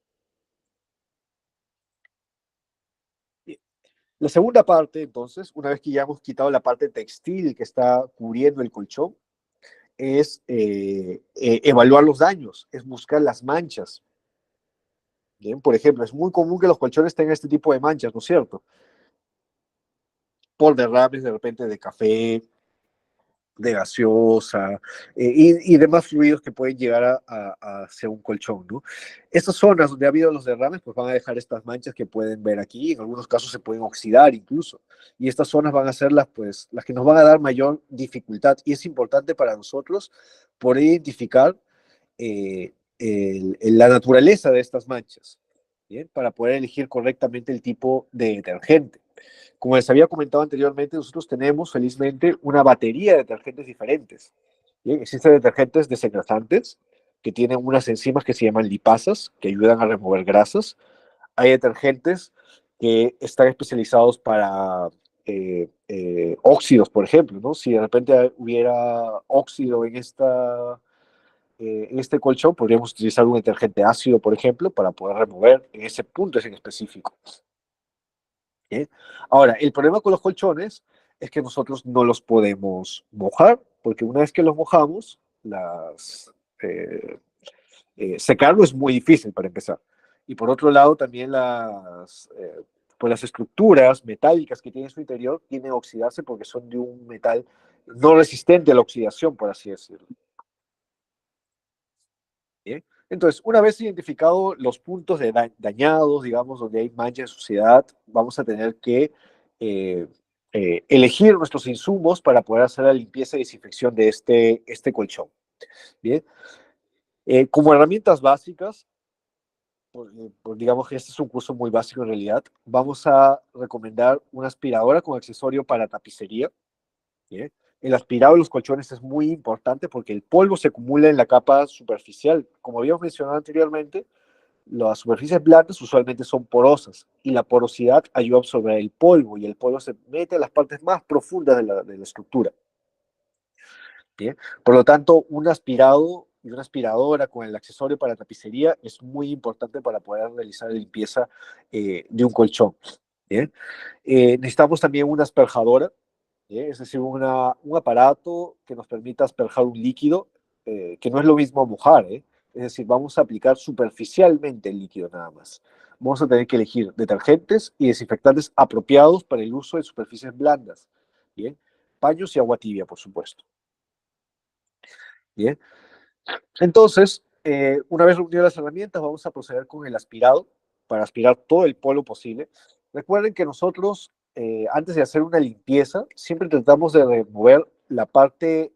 Bien. La segunda parte, entonces, una vez que ya hemos quitado la parte textil que está cubriendo el colchón, es evaluar los daños, es buscar las manchas. Bien, por ejemplo, es muy común que los colchones tengan este tipo de manchas, ¿no es cierto? Por derrames de repente de café, de gaseosa y demás fluidos que pueden llegar hacia un colchón, ¿no? Estas zonas donde ha habido los derrames, pues van a dejar estas manchas que pueden ver aquí, en algunos casos se pueden oxidar incluso, y estas zonas van a ser pues, las que nos van a dar mayor dificultad, y es importante para nosotros poder identificar la naturaleza de estas manchas, ¿bien? Para poder elegir correctamente el tipo de detergente. Como les había comentado anteriormente, nosotros tenemos felizmente una batería de detergentes diferentes. ¿Bien? Existen detergentes desengrasantes que tienen unas enzimas que se llaman lipasas, que ayudan a remover grasas. Hay detergentes que están especializados para óxidos, por ejemplo, ¿no? Si de repente hubiera óxido en este colchón, podríamos utilizar un detergente ácido, por ejemplo, para poder remover en ese punto en específico. ¿Bien? Ahora, el problema con los colchones es que nosotros no los podemos mojar, porque una vez que los mojamos, secarlo es muy difícil para empezar. Y por otro lado, también pues las estructuras metálicas que tiene en su interior tienen que oxidarse porque son de un metal no resistente a la oxidación, por así decirlo. ¿Bien? Entonces, una vez identificados los puntos dañados, digamos, donde hay mancha de suciedad, vamos a tener que elegir nuestros insumos para poder hacer la limpieza y desinfección de este colchón. Bien. Como herramientas básicas, digamos que este es un curso muy básico en realidad, vamos a recomendar una aspiradora con accesorio para tapicería. ¿Bien? El aspirado de los colchones es muy importante porque el polvo se acumula en la capa superficial. Como habíamos mencionado anteriormente, las superficies blandas usualmente son porosas y la porosidad ayuda a absorber el polvo y el polvo se mete a las partes más profundas de la estructura. ¿Bien? Por lo tanto, un aspirado y una aspiradora con el accesorio para tapicería es muy importante para poder realizar la limpieza de un colchón. ¿Bien? Necesitamos también una asperjadora, ¿bien? Es decir, un aparato que nos permita asperjar un líquido, que no es lo mismo a mojar, ¿eh? Es decir, vamos a aplicar superficialmente el líquido nada más. Vamos a tener que elegir detergentes y desinfectantes apropiados para el uso de superficies blandas, ¿bien? Paños y agua tibia, por supuesto. Bien, entonces, una vez reunidas las herramientas, vamos a proceder con el aspirado para aspirar todo el polvo posible. Recuerden que nosotros, antes de hacer una limpieza, siempre tratamos de remover la parte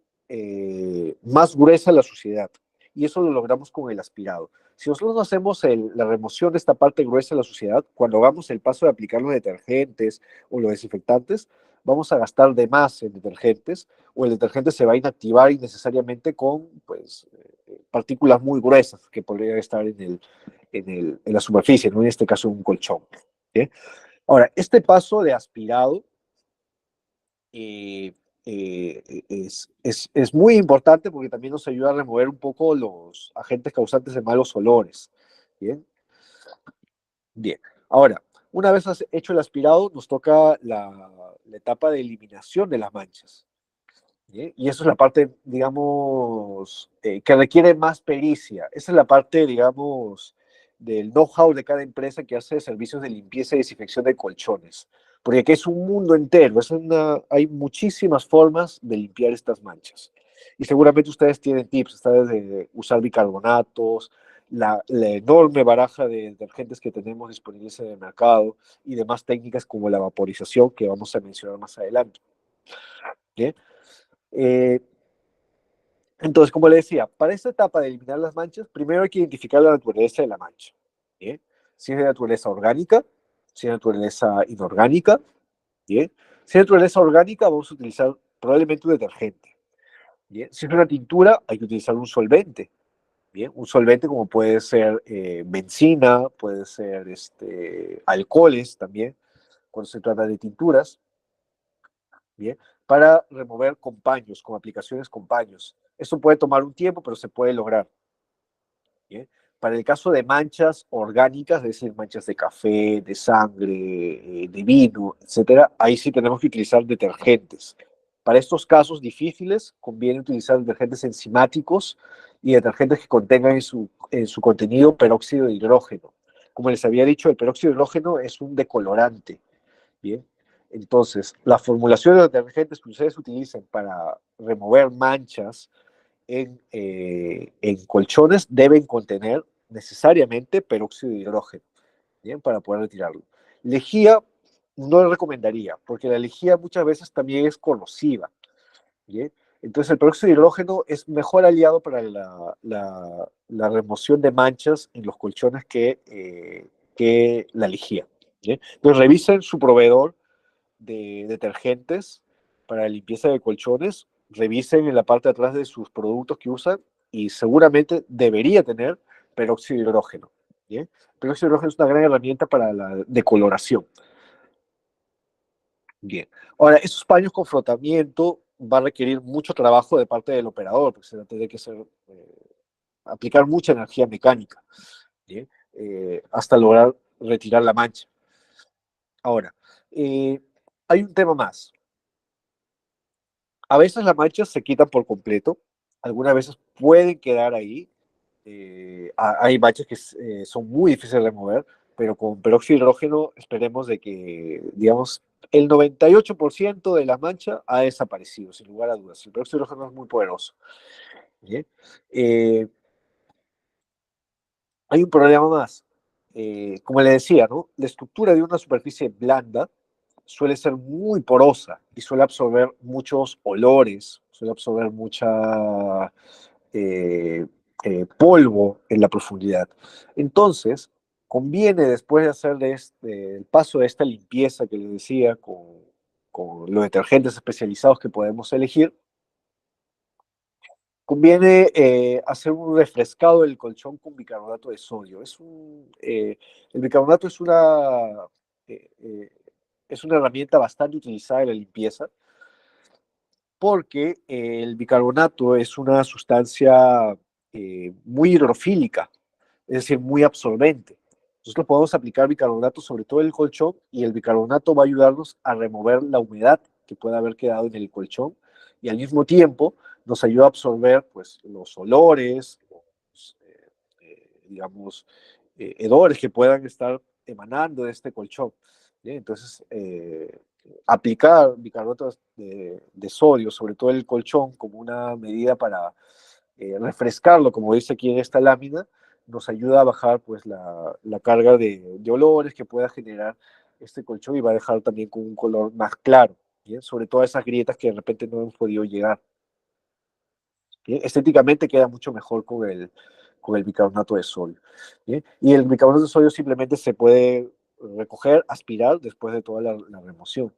más gruesa de la suciedad. Y eso lo logramos con el aspirado. Si nosotros no hacemos la remoción de esta parte gruesa de la suciedad, cuando hagamos el paso de aplicar los detergentes o los desinfectantes, vamos a gastar de más en detergentes o el detergente se va a inactivar innecesariamente con pues, partículas muy gruesas que podrían estar en la superficie, ¿no? En este caso un colchón. ¿Sí? Ahora, este paso de aspirado es muy importante porque también nos ayuda a remover un poco los agentes causantes de malos olores. ¿Bien? Bien. Ahora, una vez hecho el aspirado, nos toca la etapa de eliminación de las manchas. ¿Sí? Y eso es la parte, digamos, que requiere más pericia. Esa es la parte, digamos, del know-how de cada empresa que hace servicios de limpieza y desinfección de colchones. Porque aquí es un mundo entero, hay muchísimas formas de limpiar estas manchas. Y seguramente ustedes tienen tips, está desde usar bicarbonatos, la enorme baraja de detergentes que tenemos disponibles en el mercado y demás técnicas como la vaporización que vamos a mencionar más adelante. ¿Bien? Eh, entonces, como le decía, para esta etapa de eliminar las manchas, primero hay que identificar la naturaleza de la mancha. ¿Bien? Si es de naturaleza orgánica, si es de naturaleza inorgánica. ¿Bien? Si es de naturaleza orgánica, vamos a utilizar probablemente un detergente. ¿Bien? Si es una tintura, hay que utilizar un solvente. ¿Bien? Un solvente como puede ser benzina, puede ser alcoholes también, cuando se trata de tinturas. ¿Bien? Para remover con paños, con aplicaciones con paños. Esto puede tomar un tiempo, pero se puede lograr. ¿Bien? Para el caso de manchas orgánicas, es decir, manchas de café, de sangre, de vino, etcétera, ahí sí tenemos que utilizar detergentes. Para estos casos difíciles, conviene utilizar detergentes enzimáticos y detergentes que contengan en su contenido peróxido de hidrógeno. Como les había dicho, el peróxido de hidrógeno es un decolorante. Bien, entonces, la formulación de detergentes que ustedes utilicen para remover manchas en colchones deben contener necesariamente peróxido de hidrógeno, ¿bien? Para poder retirarlo. Lejía no lo recomendaría, porque la lejía muchas veces también es corrosiva, ¿bien? Entonces el peróxido de hidrógeno es mejor aliado para la remoción de manchas en los colchones que la lejía, ¿bien? Entonces revisen su proveedor de detergentes para limpieza de colchones, revisen en la parte de atrás de sus productos que usan y seguramente debería tener peróxido de hidrógeno. ¿Bien? Peróxido de hidrógeno es una gran herramienta para la decoloración. Bien. Ahora, esos paños con frotamiento va a requerir mucho trabajo de parte del operador, porque se va a tener que aplicar mucha energía mecánica, ¿bien? Hasta lograr retirar la mancha. Ahora, hay un tema más. A veces las manchas se quitan por completo, algunas veces pueden quedar ahí. Hay manchas que son muy difíciles de remover, pero con peróxido de hidrógeno esperemos de que, digamos, el 98% de la mancha ha desaparecido, sin lugar a dudas. El peróxido de hidrógeno es muy poderoso. ¿Bien? Hay un problema más. Como le decía, ¿no? La estructura de una superficie blanda suele ser muy porosa y suele absorber muchos olores, suele absorber polvo en la profundidad. Entonces, conviene después de hacer el paso de esta limpieza que les decía con los detergentes especializados que podemos elegir, conviene hacer un refrescado del colchón con bicarbonato de sodio. El bicarbonato eh, eh, es una herramienta bastante utilizada en la limpieza porque el bicarbonato es una sustancia muy hidrofílica, es decir, muy absorbente. Nosotros podemos aplicar bicarbonato sobre todo el colchón y el bicarbonato va a ayudarnos a remover la humedad que pueda haber quedado en el colchón y al mismo tiempo nos ayuda a absorber pues, los olores, digamos, hedores que puedan estar emanando de este colchón. ¿Bien? Entonces, aplicar bicarbonato de sodio, sobre todo el colchón, como una medida para refrescarlo, como dice aquí en esta lámina, nos ayuda a bajar pues, la carga de olores que pueda generar este colchón y va a dejar también con un color más claro, ¿bien? Sobre todo esas grietas que de repente no hemos podido llegar. ¿Bien? Estéticamente queda mucho mejor con el bicarbonato de sodio. ¿Bien? Y el bicarbonato de sodio simplemente se puede recoger, aspirar después de toda la remoción,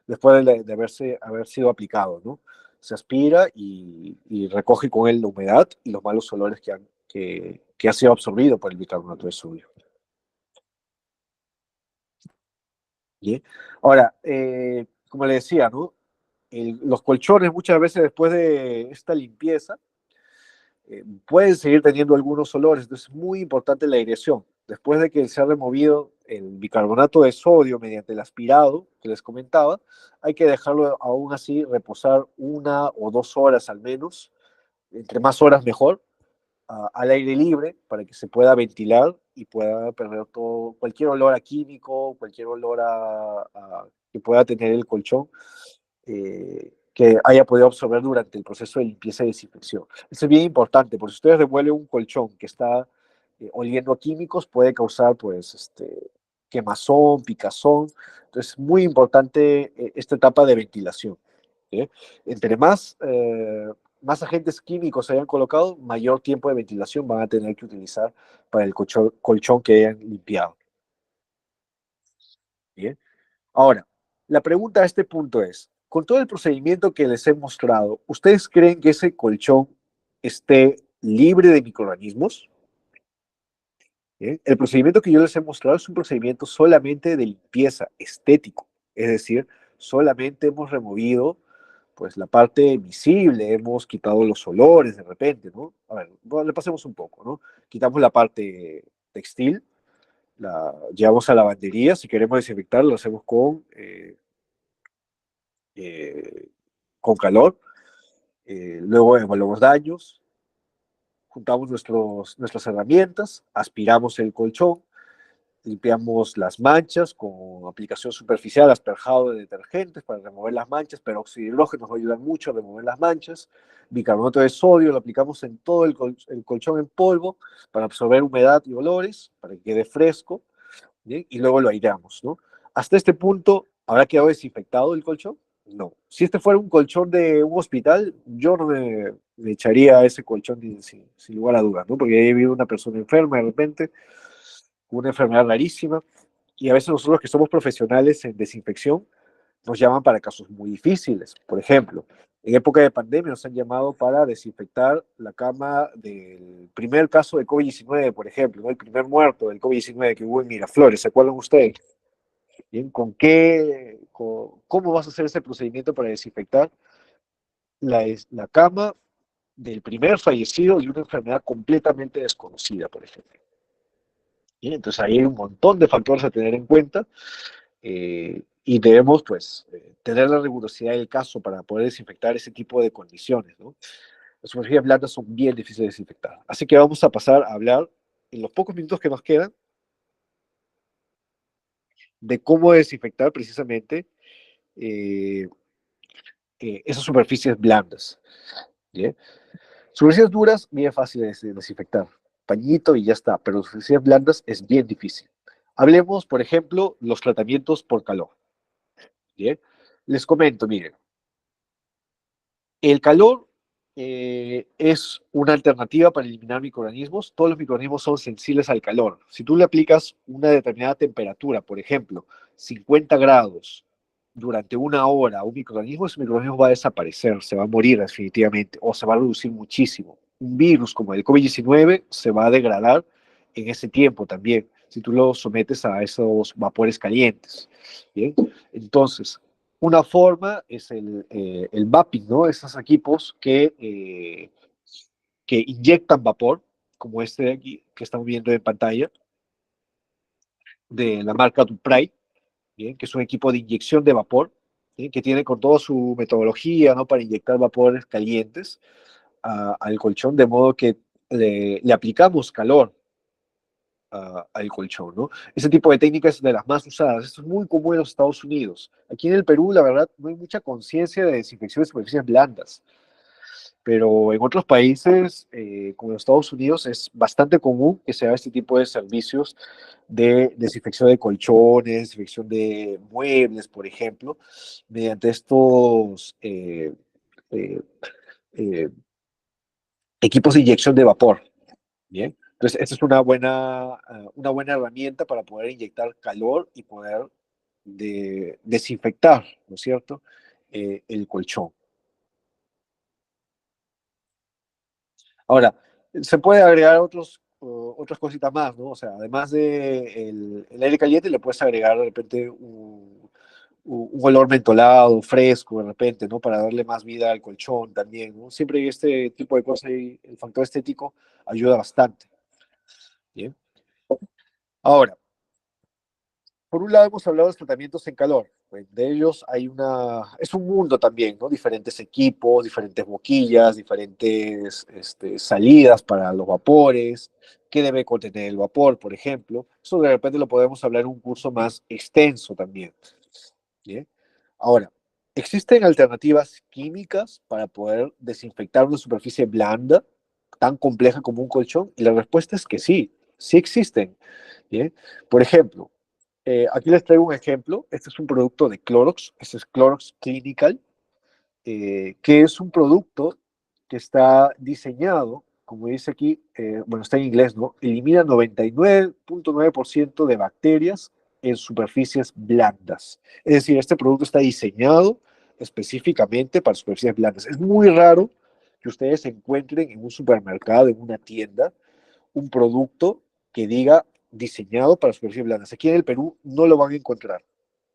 después de haber sido aplicado, ¿no? Se aspira y recoge con él la humedad y los malos olores que ha sido absorbido por el bicarbonato de sodio. ¿Bien? Ahora, como le decía, ¿no? Los colchones muchas veces después de esta limpieza pueden seguir teniendo algunos olores, entonces es muy importante la aireación. Después de que se ha removido el bicarbonato de sodio mediante el aspirado que les comentaba, hay que dejarlo aún así reposar 1 o 2 horas al menos, entre más horas mejor, al aire libre para que se pueda ventilar y pueda perder todo, cualquier olor a químico, cualquier olor que pueda tener el colchón. Que haya podido absorber durante el proceso de limpieza y desinfección. Eso es bien importante, porque si ustedes revuelven un colchón que está oliendo a químicos, puede causar pues, quemazón, picazón. Entonces, es muy importante esta etapa de ventilación. ¿Sí? Entre más agentes químicos se hayan colocado, mayor tiempo de ventilación van a tener que utilizar para el colchón que hayan limpiado. ¿Bien? Ahora, la pregunta a este punto es, con todo el procedimiento que les he mostrado, ¿ustedes creen que ese colchón esté libre de microorganismos? ¿Bien? El procedimiento que yo les he mostrado es un procedimiento solamente de limpieza estético, es decir, solamente hemos removido pues la parte visible, hemos quitado los olores de repente, ¿no? A ver, bueno, le pasemos un poco, ¿no? Quitamos la parte textil, la llevamos a la lavandería, si queremos desinfectar lo hacemos con calor, luego evaluamos daños, juntamos nuestras herramientas, aspiramos el colchón, limpiamos las manchas con aplicación superficial, asperjado de detergentes para remover las manchas, peróxido de hidrógeno nos va a ayudar mucho a remover las manchas, bicarbonato de sodio lo aplicamos en todo el colchón en polvo para absorber humedad y olores, para que quede fresco, ¿bien? Y luego lo aireamos, ¿no? Hasta este punto, ¿habrá quedado desinfectado el colchón? No. Si este fuera un colchón de un hospital, yo no me echaría a ese colchón sin lugar a dudas, ¿no? Porque ahí vive una persona enferma de repente, una enfermedad rarísima, y a veces nosotros que somos profesionales en desinfección, nos llaman para casos muy difíciles. Por ejemplo, en época de pandemia nos han llamado para desinfectar la cama del primer caso de COVID-19, por ejemplo, ¿no? El primer muerto del COVID-19 que hubo en Miraflores, ¿se acuerdan ustedes? Bien, ¿cómo vas a hacer ese procedimiento para desinfectar la cama del primer fallecido de una enfermedad completamente desconocida, por ejemplo? Bien, entonces ahí hay un montón de factores a tener en cuenta y debemos pues tener la rigurosidad del caso para poder desinfectar ese tipo de condiciones, ¿no? Las superficies blandas son bien difíciles de desinfectar. Así que vamos a pasar a hablar en los pocos minutos que nos quedan de cómo desinfectar precisamente eh, esas superficies blandas. ¿Bien? Superficies duras, bien fáciles de desinfectar. Pañito y ya está, pero superficies blandas es bien difícil. Hablemos, por ejemplo, los tratamientos por calor. ¿Bien? Les comento, miren, el calor es una alternativa para eliminar microorganismos. Todos los microorganismos son sensibles al calor. Si tú le aplicas una determinada temperatura, por ejemplo, 50 grados, durante una hora a un microorganismo, ese microorganismo va a desaparecer, se va a morir definitivamente, o se va a reducir muchísimo. Un virus como el COVID-19 se va a degradar en ese tiempo también, si tú lo sometes a esos vapores calientes. ¿Bien? Entonces, una forma es el vaping, ¿no? Esos equipos que inyectan vapor, como este de aquí, que estamos viendo en pantalla, de la marca Dupray, ¿bien? Que es un equipo de inyección de vapor, ¿bien? Que tiene con toda su metodología, ¿no? Para inyectar vapores calientes al colchón, de modo que le aplicamos calor al colchón, ¿no? Ese tipo de técnica es de las más usadas. Esto es muy común en los Estados Unidos. Aquí en el Perú, la verdad, no hay mucha conciencia de desinfección de superficies blandas, pero en otros países, como en los Estados Unidos, es bastante común que se haga este tipo de servicios de desinfección de colchones, desinfección de muebles, por ejemplo, mediante estos eh, eh, equipos de inyección de vapor. Bien, entonces esta es una buena herramienta para poder inyectar calor y poder desinfectar, ¿no es cierto?, el colchón. Ahora, se puede agregar otras cositas más, ¿no? O sea, además de el aire caliente, le puedes agregar de repente un olor mentolado, fresco, de repente, ¿no? Para darle más vida al colchón también, ¿no? Siempre este tipo de cosas, y el factor estético ayuda bastante. Bien. Ahora, por un lado hemos hablado de tratamientos en calor. Pues de ellos es un mundo también, ¿no? Diferentes equipos, diferentes boquillas, diferentes salidas para los vapores, qué debe contener el vapor, por ejemplo. Eso de repente lo podemos hablar en un curso más extenso también. ¿Bien? Ahora, ¿existen alternativas químicas para poder desinfectar una superficie blanda, tan compleja como un colchón? Y la respuesta es que sí, sí existen. ¿Bien? Por ejemplo, aquí les traigo un ejemplo. Este es un producto de Clorox. Este es Clorox Clinical, que es un producto que está diseñado, como dice aquí, bueno, está en inglés, ¿no? Elimina 99.9% de bacterias en superficies blandas. Es decir, este producto está diseñado específicamente para superficies blandas. Es muy raro que ustedes encuentren en un supermercado, en una tienda, un producto que diga diseñado para superficies blandas. Aquí en el Perú no lo van a encontrar,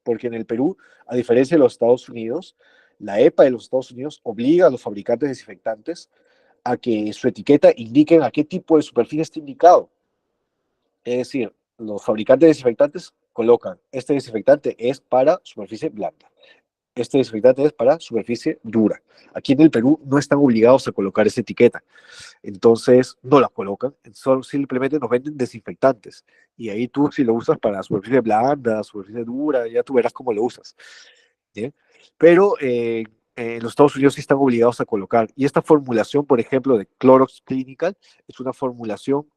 porque en el Perú, a diferencia de los Estados Unidos, la EPA de los Estados Unidos obliga a los fabricantes de desinfectantes a que su etiqueta indique a qué tipo de superficie está indicado. Es decir, los fabricantes de desinfectantes colocan, este desinfectante es para superficie blanda, este desinfectante es para superficie dura. Aquí en el Perú no están obligados a colocar esa etiqueta. Entonces no la colocan, solo simplemente nos venden desinfectantes. Y ahí tú, si lo usas para superficie blanda, superficie dura, ya tú verás cómo lo usas. ¿Bien? Pero en los Estados Unidos sí están obligados a colocar. Y esta formulación, por ejemplo, de Clorox Clinical, es una formulación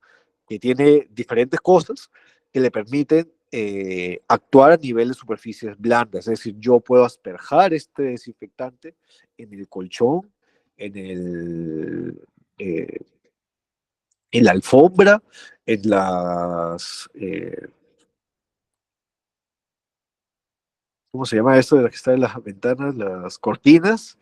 que tiene diferentes cosas que le permiten actuar a nivel de superficies blandas. Es decir, yo puedo asperjar este desinfectante en el colchón, en eh, en la alfombra, en ¿cómo se llama eso de las que están en las ventanas? Las cortinas,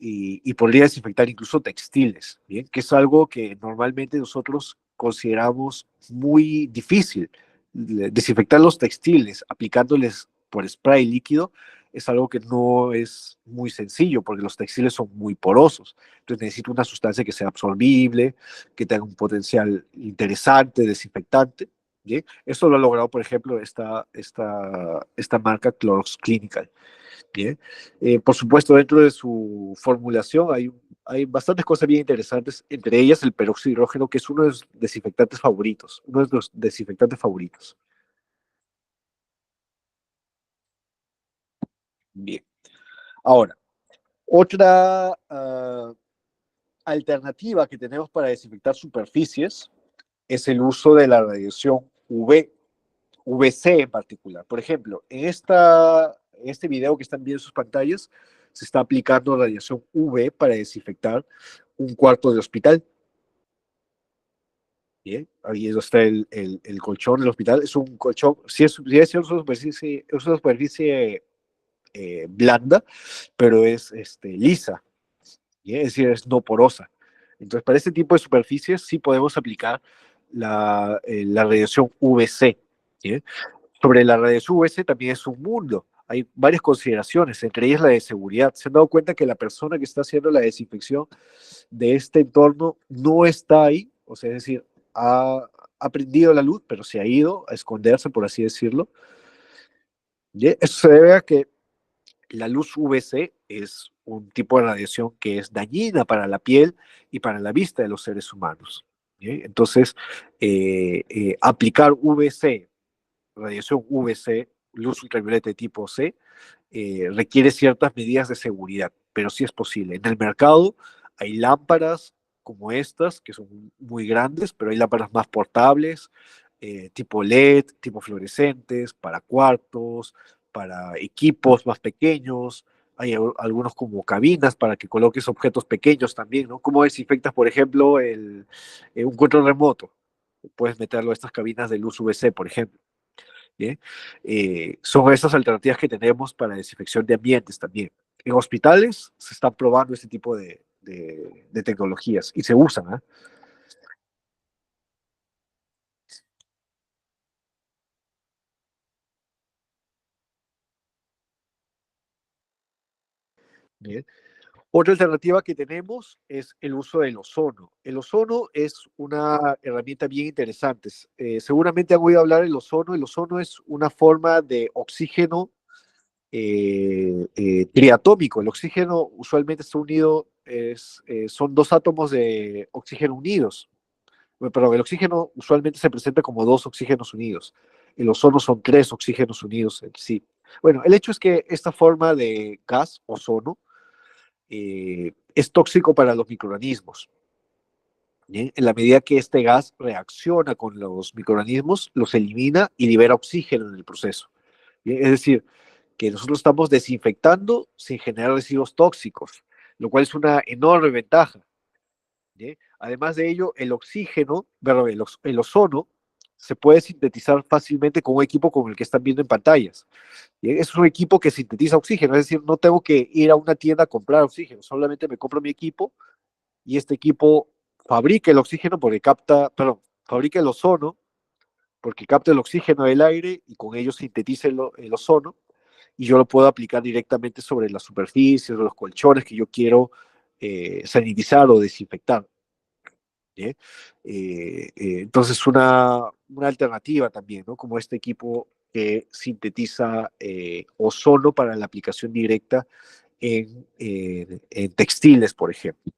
y podría desinfectar incluso textiles, ¿bien? Que es algo que normalmente nosotros consideramos muy difícil. Desinfectar los textiles aplicándoles por spray líquido es algo que no es muy sencillo porque los textiles son muy porosos. Entonces necesito una sustancia que sea absorbible, que tenga un potencial interesante, desinfectante. ¿Bien? Esto lo ha logrado, por ejemplo, esta marca Clorox Clinical. Bien. Por supuesto, dentro de su formulación hay bastantes cosas bien interesantes, entre ellas el peróxido de hidrógeno, que es uno de los desinfectantes favoritos, uno de los desinfectantes favoritos. Bien. Ahora, otra alternativa que tenemos para desinfectar superficies es el uso de la radiación VC en particular. Por ejemplo, en este video que están viendo en sus pantallas, se está aplicando radiación UV para desinfectar un cuarto de hospital. Bien, ahí está el colchón del hospital. Es un colchón, si es una superficie blanda, pero es lisa, ¿bien? Es decir, es no porosa. Entonces, para este tipo de superficies sí podemos aplicar la radiación UVC. ¿Bien? Sobre la radiación UVC también es un mundo. Hay varias consideraciones, entre ellas la de seguridad. Se han dado cuenta que la persona que está haciendo la desinfección de este entorno no está ahí, o sea, es decir, ha prendido la luz, pero se ha ido a esconderse, por así decirlo. ¿Sí? Eso se debe a que la luz UVC es un tipo de radiación que es dañina para la piel y para la vista de los seres humanos. ¿Sí? Entonces, aplicar UVC, radiación UVC, luz ultravioleta de tipo C, requiere ciertas medidas de seguridad, pero sí es posible. En el mercado hay lámparas como estas, que son muy grandes, pero hay lámparas más portables, tipo LED, tipo fluorescentes, para cuartos, para equipos más pequeños. Hay algunos como cabinas para que coloques objetos pequeños también, ¿no? ¿Cómo desinfectas, por ejemplo, un control remoto? Puedes meterlo a estas cabinas de luz UVC, por ejemplo. ¿Bien? Son esas alternativas que tenemos para desinfección de ambientes también. En hospitales se están probando este tipo de tecnologías y se usan. ¿Eh? Bien. Otra alternativa que tenemos es el uso del ozono. El ozono es una herramienta bien interesante. Seguramente han oído hablar del ozono. El ozono es una forma de oxígeno triatómico. El oxígeno usualmente está unido, son dos átomos de oxígeno unidos. Perdón, el oxígeno usualmente se presenta como dos oxígenos unidos. El ozono son tres oxígenos unidos en sí. Bueno, el hecho es que esta forma de gas, ozono, es tóxico para los microorganismos. ¿Bien? En la medida que este gas reacciona con los microorganismos, los elimina y libera oxígeno en el proceso. ¿Bien? Es decir, que nosotros estamos desinfectando sin generar residuos tóxicos, lo cual es una enorme ventaja. ¿Sí? Además de ello, el oxígeno, perdón, el ozono, se puede sintetizar fácilmente con un equipo como el que están viendo en pantallas. ¿Sí? Es un equipo que sintetiza oxígeno, es decir, no tengo que ir a una tienda a comprar oxígeno, solamente me compro mi equipo y este equipo fabrica el oxígeno porque capta, perdón, fabrica el ozono porque capta el oxígeno del aire y con ello sintetiza el ozono y yo lo puedo aplicar directamente sobre las superficies o los colchones que yo quiero sanitizar o desinfectar. ¿Sí? Entonces, una alternativa también, ¿no? Como este equipo que sintetiza ozono para la aplicación directa en textiles, por ejemplo.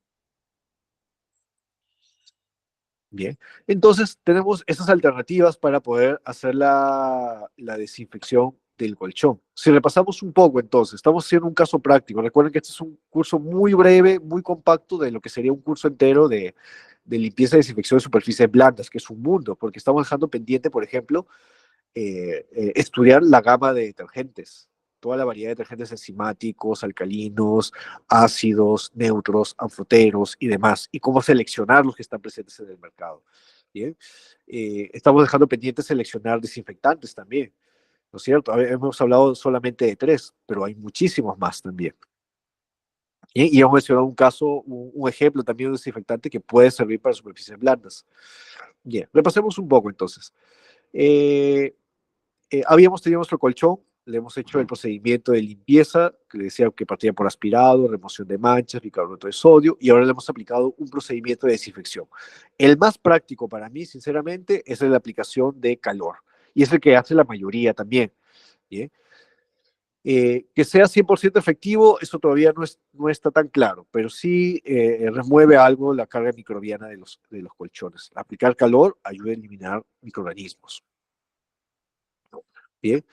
Bien, entonces tenemos estas alternativas para poder hacer la desinfección del colchón. Si repasamos un poco entonces, estamos haciendo un caso práctico. Recuerden que este es un curso muy breve, muy compacto de lo que sería un curso entero de limpieza y desinfección de superficies blandas, que es un mundo, porque estamos dejando pendiente, por ejemplo, estudiar la gama de detergentes, toda la variedad de detergentes enzimáticos, alcalinos, ácidos, neutros, anfroteros y demás, y cómo seleccionar los que están presentes en el mercado. ¿Bien? Estamos dejando pendiente seleccionar desinfectantes también, ¿no es cierto? Hemos hablado solamente de 3, pero hay muchísimos más también. Y hemos mencionado un caso, un ejemplo también de un desinfectante que puede servir para superficies blandas. Bien, repasemos un poco entonces. Habíamos tenido nuestro colchón, le hemos hecho el procedimiento de limpieza, que le decía que partía por aspirado, remoción de manchas, bicarbonato de sodio, y ahora le hemos aplicado un procedimiento de desinfección. El más práctico para mí, sinceramente, es la aplicación de calor, y es el que hace la mayoría también. ¿Bien? Que sea 100% efectivo, eso todavía no está tan claro, pero sí remueve algo la carga microbiana de los colchones. Aplicar calor ayuda a eliminar microorganismos. Bien.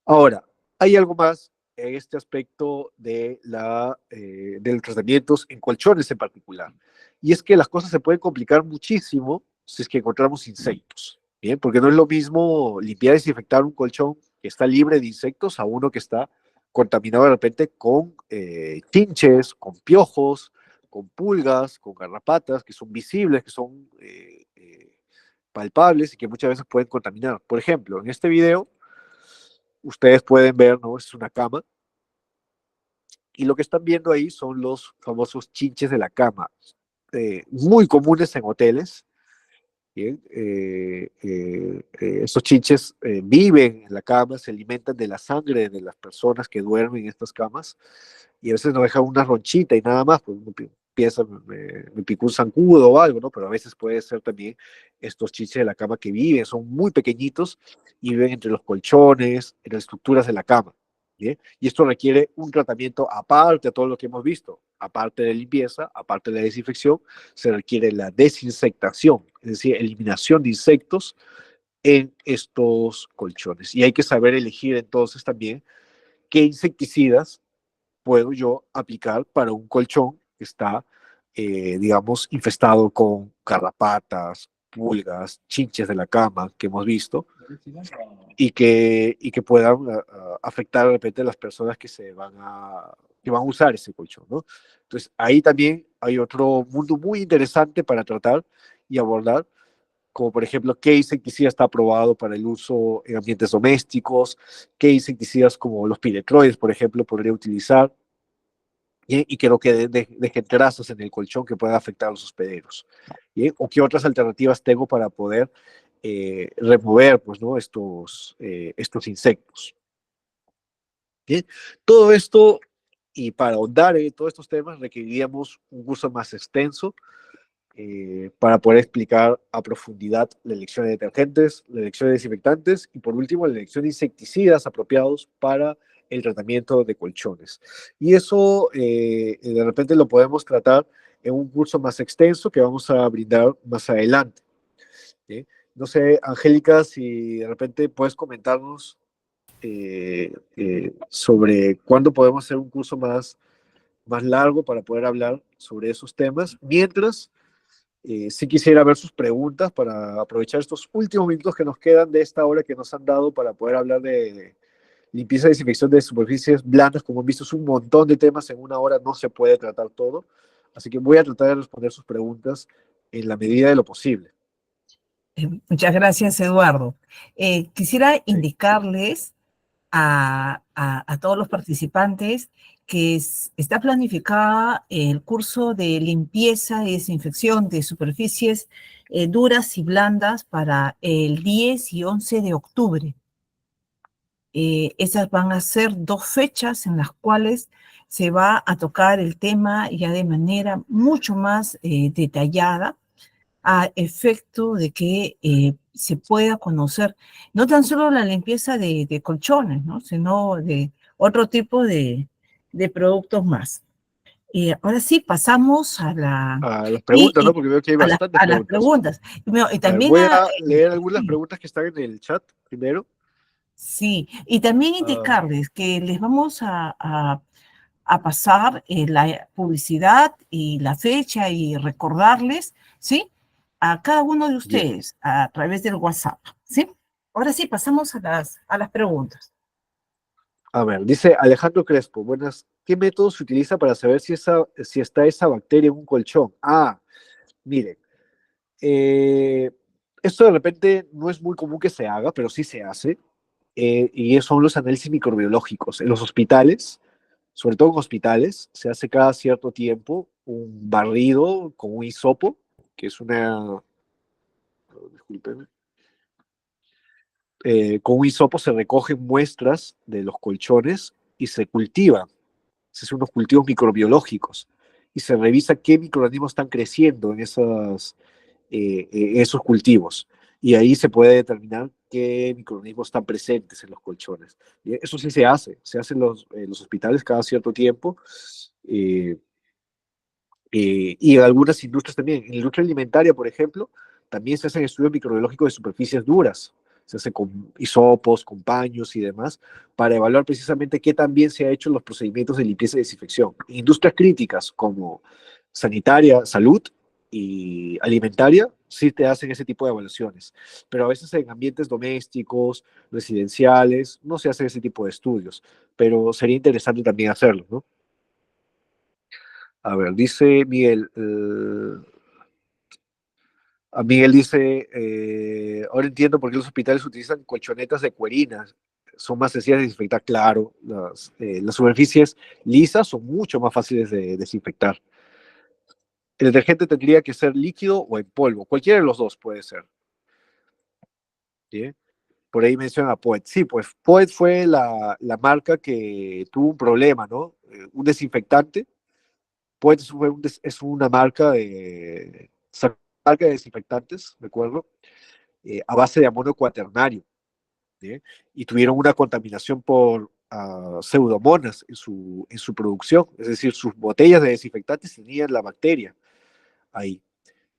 Ahora, hay algo más en este aspecto de los tratamientos en colchones en particular. Y es que las cosas se pueden complicar muchísimo si es que encontramos insectos. Bien, porque no es lo mismo limpiar y desinfectar un colchón que está libre de insectos a uno que está contaminado de repente con chinches, con piojos, con pulgas, con garrapatas, que son visibles, que son palpables y que muchas veces pueden contaminar. Por ejemplo, en este video, ustedes pueden ver, ¿no? Es una cama, y lo que están viendo ahí son los famosos chinches de la cama, muy comunes en hoteles. Bien, estos chinches viven en la cama, se alimentan de la sangre de las personas que duermen en estas camas, y a veces nos dejan una ronchita y nada más, pues uno piensa, me picó un zancudo o algo, ¿no? Pero a veces puede ser también estos chinches de la cama que viven, son muy pequeñitos y viven entre los colchones, en las estructuras de la cama. ¿Bien? Y esto requiere un tratamiento aparte de todo lo que hemos visto, aparte de limpieza, aparte de la desinfección, se requiere la desinsectación, es decir, eliminación de insectos en estos colchones. Y hay que saber elegir entonces también qué insecticidas puedo yo aplicar para un colchón que está, digamos, infestado con garrapatas, pulgas, chinches de la cama que hemos visto, y que puedan afectar de repente a las personas que van a usar ese colchón, ¿no? Entonces, ahí también hay otro mundo muy interesante para tratar y abordar, como por ejemplo, qué insecticida está aprobado para el uso en ambientes domésticos, qué insecticidas como los piretroides, por ejemplo, podría utilizar, y que no dejen trazas en el colchón que puedan afectar a los hospederos. ¿Bien? O qué otras alternativas tengo para poder remover, pues, ¿no? estos insectos. ¿Bien? Todo esto, y para ahondar en todos estos temas, requeriríamos un curso más extenso para poder explicar a profundidad la elección de detergentes, la elección de desinfectantes y por último la elección de insecticidas apropiados para el tratamiento de colchones. Y eso de repente lo podemos tratar en un curso más extenso que vamos a brindar más adelante. ¿Sí? No sé, Angélica, si de repente puedes comentarnos sobre cuándo podemos hacer un curso más largo para poder hablar sobre esos temas, mientras sí quisiera ver sus preguntas para aprovechar estos últimos minutos que nos quedan de esta hora que nos han dado para poder hablar de limpieza y desinfección de superficies blandas. Como han visto, es un montón de temas, en una hora no se puede tratar todo, así que voy a tratar de responder sus preguntas en la medida de lo posible. Muchas gracias, Eduardo. Quisiera indicarles a todos los participantes que está planificada el curso de limpieza y desinfección de superficies duras y blandas para el 10 y 11 de octubre. Esas van a ser 2 fechas en las cuales se va a tocar el tema ya de manera mucho más detallada, a efecto de que se pueda conocer no tan solo la limpieza de colchones, ¿no? Sino de otro tipo de productos más. Ahora sí, pasamos a las preguntas, ¿no? Porque veo que hay bastantes a las preguntas. preguntas. Y también Voy a leer algunas preguntas que están en el chat primero. sí, y también indicarles que les vamos a pasar la publicidad y la fecha y recordarles, ¿sí? A cada uno de ustedes a través del WhatsApp, ¿sí? Ahora sí, pasamos a las preguntas. A ver, dice Alejandro Crespo, buenas. ¿Qué método se utiliza para saber si está esa bacteria en un colchón? Miren, esto de repente no es muy común que se haga, pero sí se hace, y son los análisis microbiológicos. En los hospitales, sobre todo en hospitales, se hace cada cierto tiempo un barrido con un hisopo, que es discúlpenme, con un hisopo se recogen muestras de los colchones y se cultivan, se hacen unos cultivos microbiológicos y se revisa qué microorganismos están creciendo en esos cultivos. Y ahí se puede determinar qué microorganismos están presentes en los colchones. Eso sí se hace en los hospitales cada cierto tiempo. Y en algunas industrias también. En la industria alimentaria, por ejemplo, también se hacen estudios microbiológicos de superficies duras. Se hace con hisopos, con paños y demás, para evaluar precisamente qué tan bien se ha hecho los procedimientos de limpieza y desinfección. En industrias críticas como sanitaria, salud y alimentaria, sí te hacen ese tipo de evaluaciones, pero a veces en ambientes domésticos, residenciales, no se hace ese tipo de estudios, pero sería interesante también hacerlo, ¿no? A ver, dice Miguel, Miguel dice, ahora entiendo por qué los hospitales utilizan colchonetas de cuerinas, son más sencillas de desinfectar, claro, las superficies lisas son mucho más fáciles de desinfectar. El detergente tendría que ser líquido o en polvo, cualquiera de los dos puede ser. ¿Sí? Por ahí menciona a Poet. Sí, pues Poet fue la marca que tuvo un problema, ¿no? Un desinfectante. Poet es una marca marca de desinfectantes, ¿de acuerdo? A base de amonio cuaternario. ¿Sí? Y tuvieron una contaminación por pseudomonas en su producción. Es decir, sus botellas de desinfectantes tenían la bacteria ahí.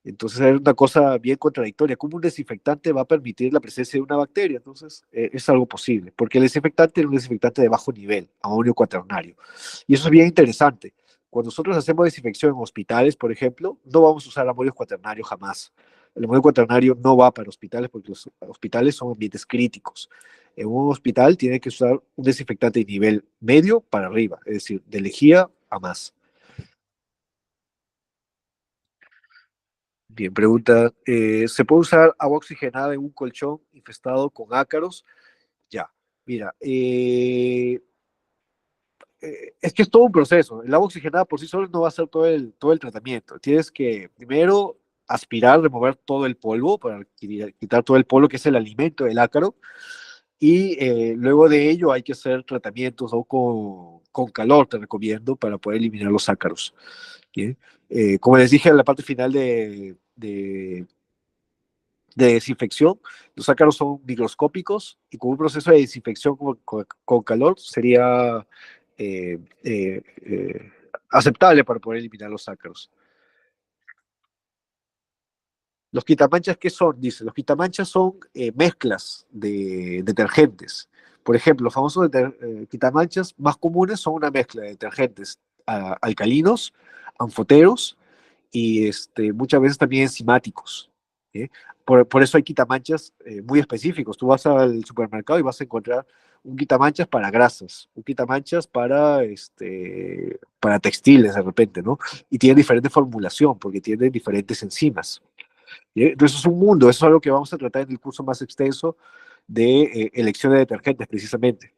Entonces es una cosa bien contradictoria. ¿Cómo un desinfectante va a permitir la presencia de una bacteria? Entonces es algo posible, porque el desinfectante es un desinfectante de bajo nivel, amonio cuaternario. Y eso es bien interesante. Cuando nosotros hacemos desinfección en hospitales, por ejemplo, no vamos a usar amonio cuaternario jamás. El amonio cuaternario no va para hospitales porque los hospitales son ambientes críticos. En un hospital tiene que usar un desinfectante de nivel medio para arriba, es decir, de lejía a más. Bien, pregunta, ¿se puede usar agua oxigenada en un colchón infestado con ácaros? Ya, mira, es que es todo un proceso. El agua oxigenada por sí solo no va a hacer todo el tratamiento. Tienes que primero aspirar, remover todo el polvo para quitar todo el polvo que es el alimento del ácaro. Y luego de ello hay que hacer tratamientos o con calor, te recomiendo, para poder eliminar los ácaros. ¿Bien? Como les dije en la parte final de desinfección, los ácaros son microscópicos y con un proceso de desinfección con calor sería eh, eh, eh, aceptable para poder eliminar los ácaros. Los quitamanchas, ¿qué son? Dice, los quitamanchas son mezclas de detergentes. Por ejemplo, los famosos quitamanchas más comunes son una mezcla de detergentes alcalinos, anfoteros y muchas veces también enzimáticos. ¿Sí? Por eso hay quitamanchas muy específicos. Tú vas al supermercado y vas a encontrar un quitamanchas para grasas, un quitamanchas para textiles de repente, ¿no? Y tiene diferente formulación porque tiene diferentes enzimas. ¿Sí? Entonces es un mundo, eso es algo que vamos a tratar en el curso más extenso de elección de detergentes precisamente.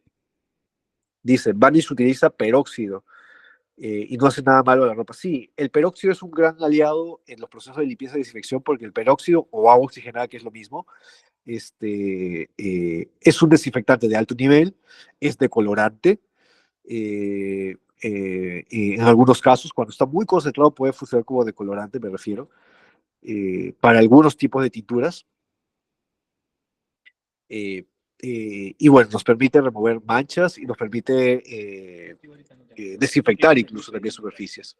Dice, Vanish utiliza peróxido y no hace nada malo a la ropa. Sí, el peróxido es un gran aliado en los procesos de limpieza y desinfección porque el peróxido o agua oxigenada, que es lo mismo, es un desinfectante de alto nivel, es decolorante. En algunos casos, cuando está muy concentrado, puede funcionar como decolorante, me refiero, para algunos tipos de tinturas. Eh, y bueno, nos permite remover manchas y nos permite desinfectar incluso también superficies.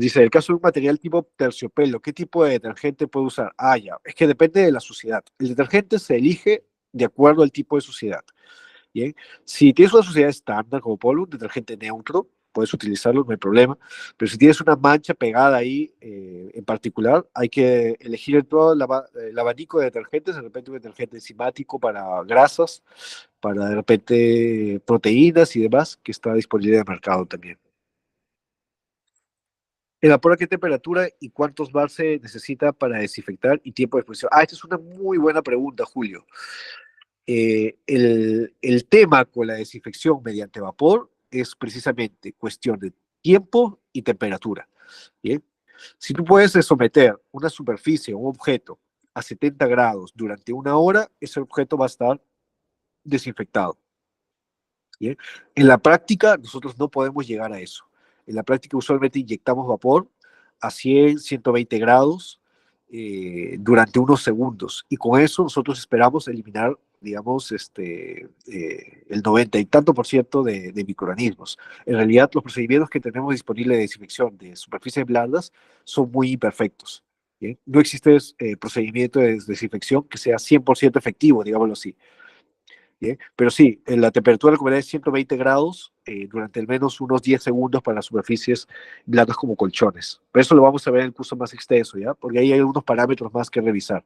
Dice, el caso de un material tipo terciopelo, ¿qué tipo de detergente puede usar? Ya, es que depende de la suciedad. El detergente se elige de acuerdo al tipo de suciedad. Bien, si tienes una suciedad estándar como polvo, un detergente neutro, puedes utilizarlo, no hay problema. Pero si tienes una mancha pegada ahí en particular, hay que elegir en todo el abanico de detergentes, de repente un detergente enzimático para grasas, para de repente proteínas y demás, que está disponible en el mercado también. ¿Evapora qué temperatura y cuántos bar se necesita para desinfectar y tiempo de exposición? Esta es una muy buena pregunta, Julio. El tema con la desinfección mediante vapor es precisamente cuestión de tiempo y temperatura. ¿Bien? Si tú puedes someter una superficie o un objeto a 70 grados durante una hora, ese objeto va a estar desinfectado. ¿Bien? En la práctica, nosotros no podemos llegar a eso. En la práctica, usualmente inyectamos vapor a 100, 120 grados durante unos segundos. Y con eso nosotros esperamos eliminar, digamos, el 90 y tanto por ciento de microorganismos. En realidad, los procedimientos que tenemos disponibles de desinfección de superficies blandas son muy imperfectos. ¿Bien? No existe procedimiento de desinfección que sea 100% efectivo, digámoslo así. ¿bien? Pero sí, la temperatura recomendada es 120 grados durante al menos unos 10 segundos para las superficies blandas como colchones. Pero eso lo vamos a ver en el curso más extenso, ¿ya? Porque ahí hay algunos parámetros más que revisar.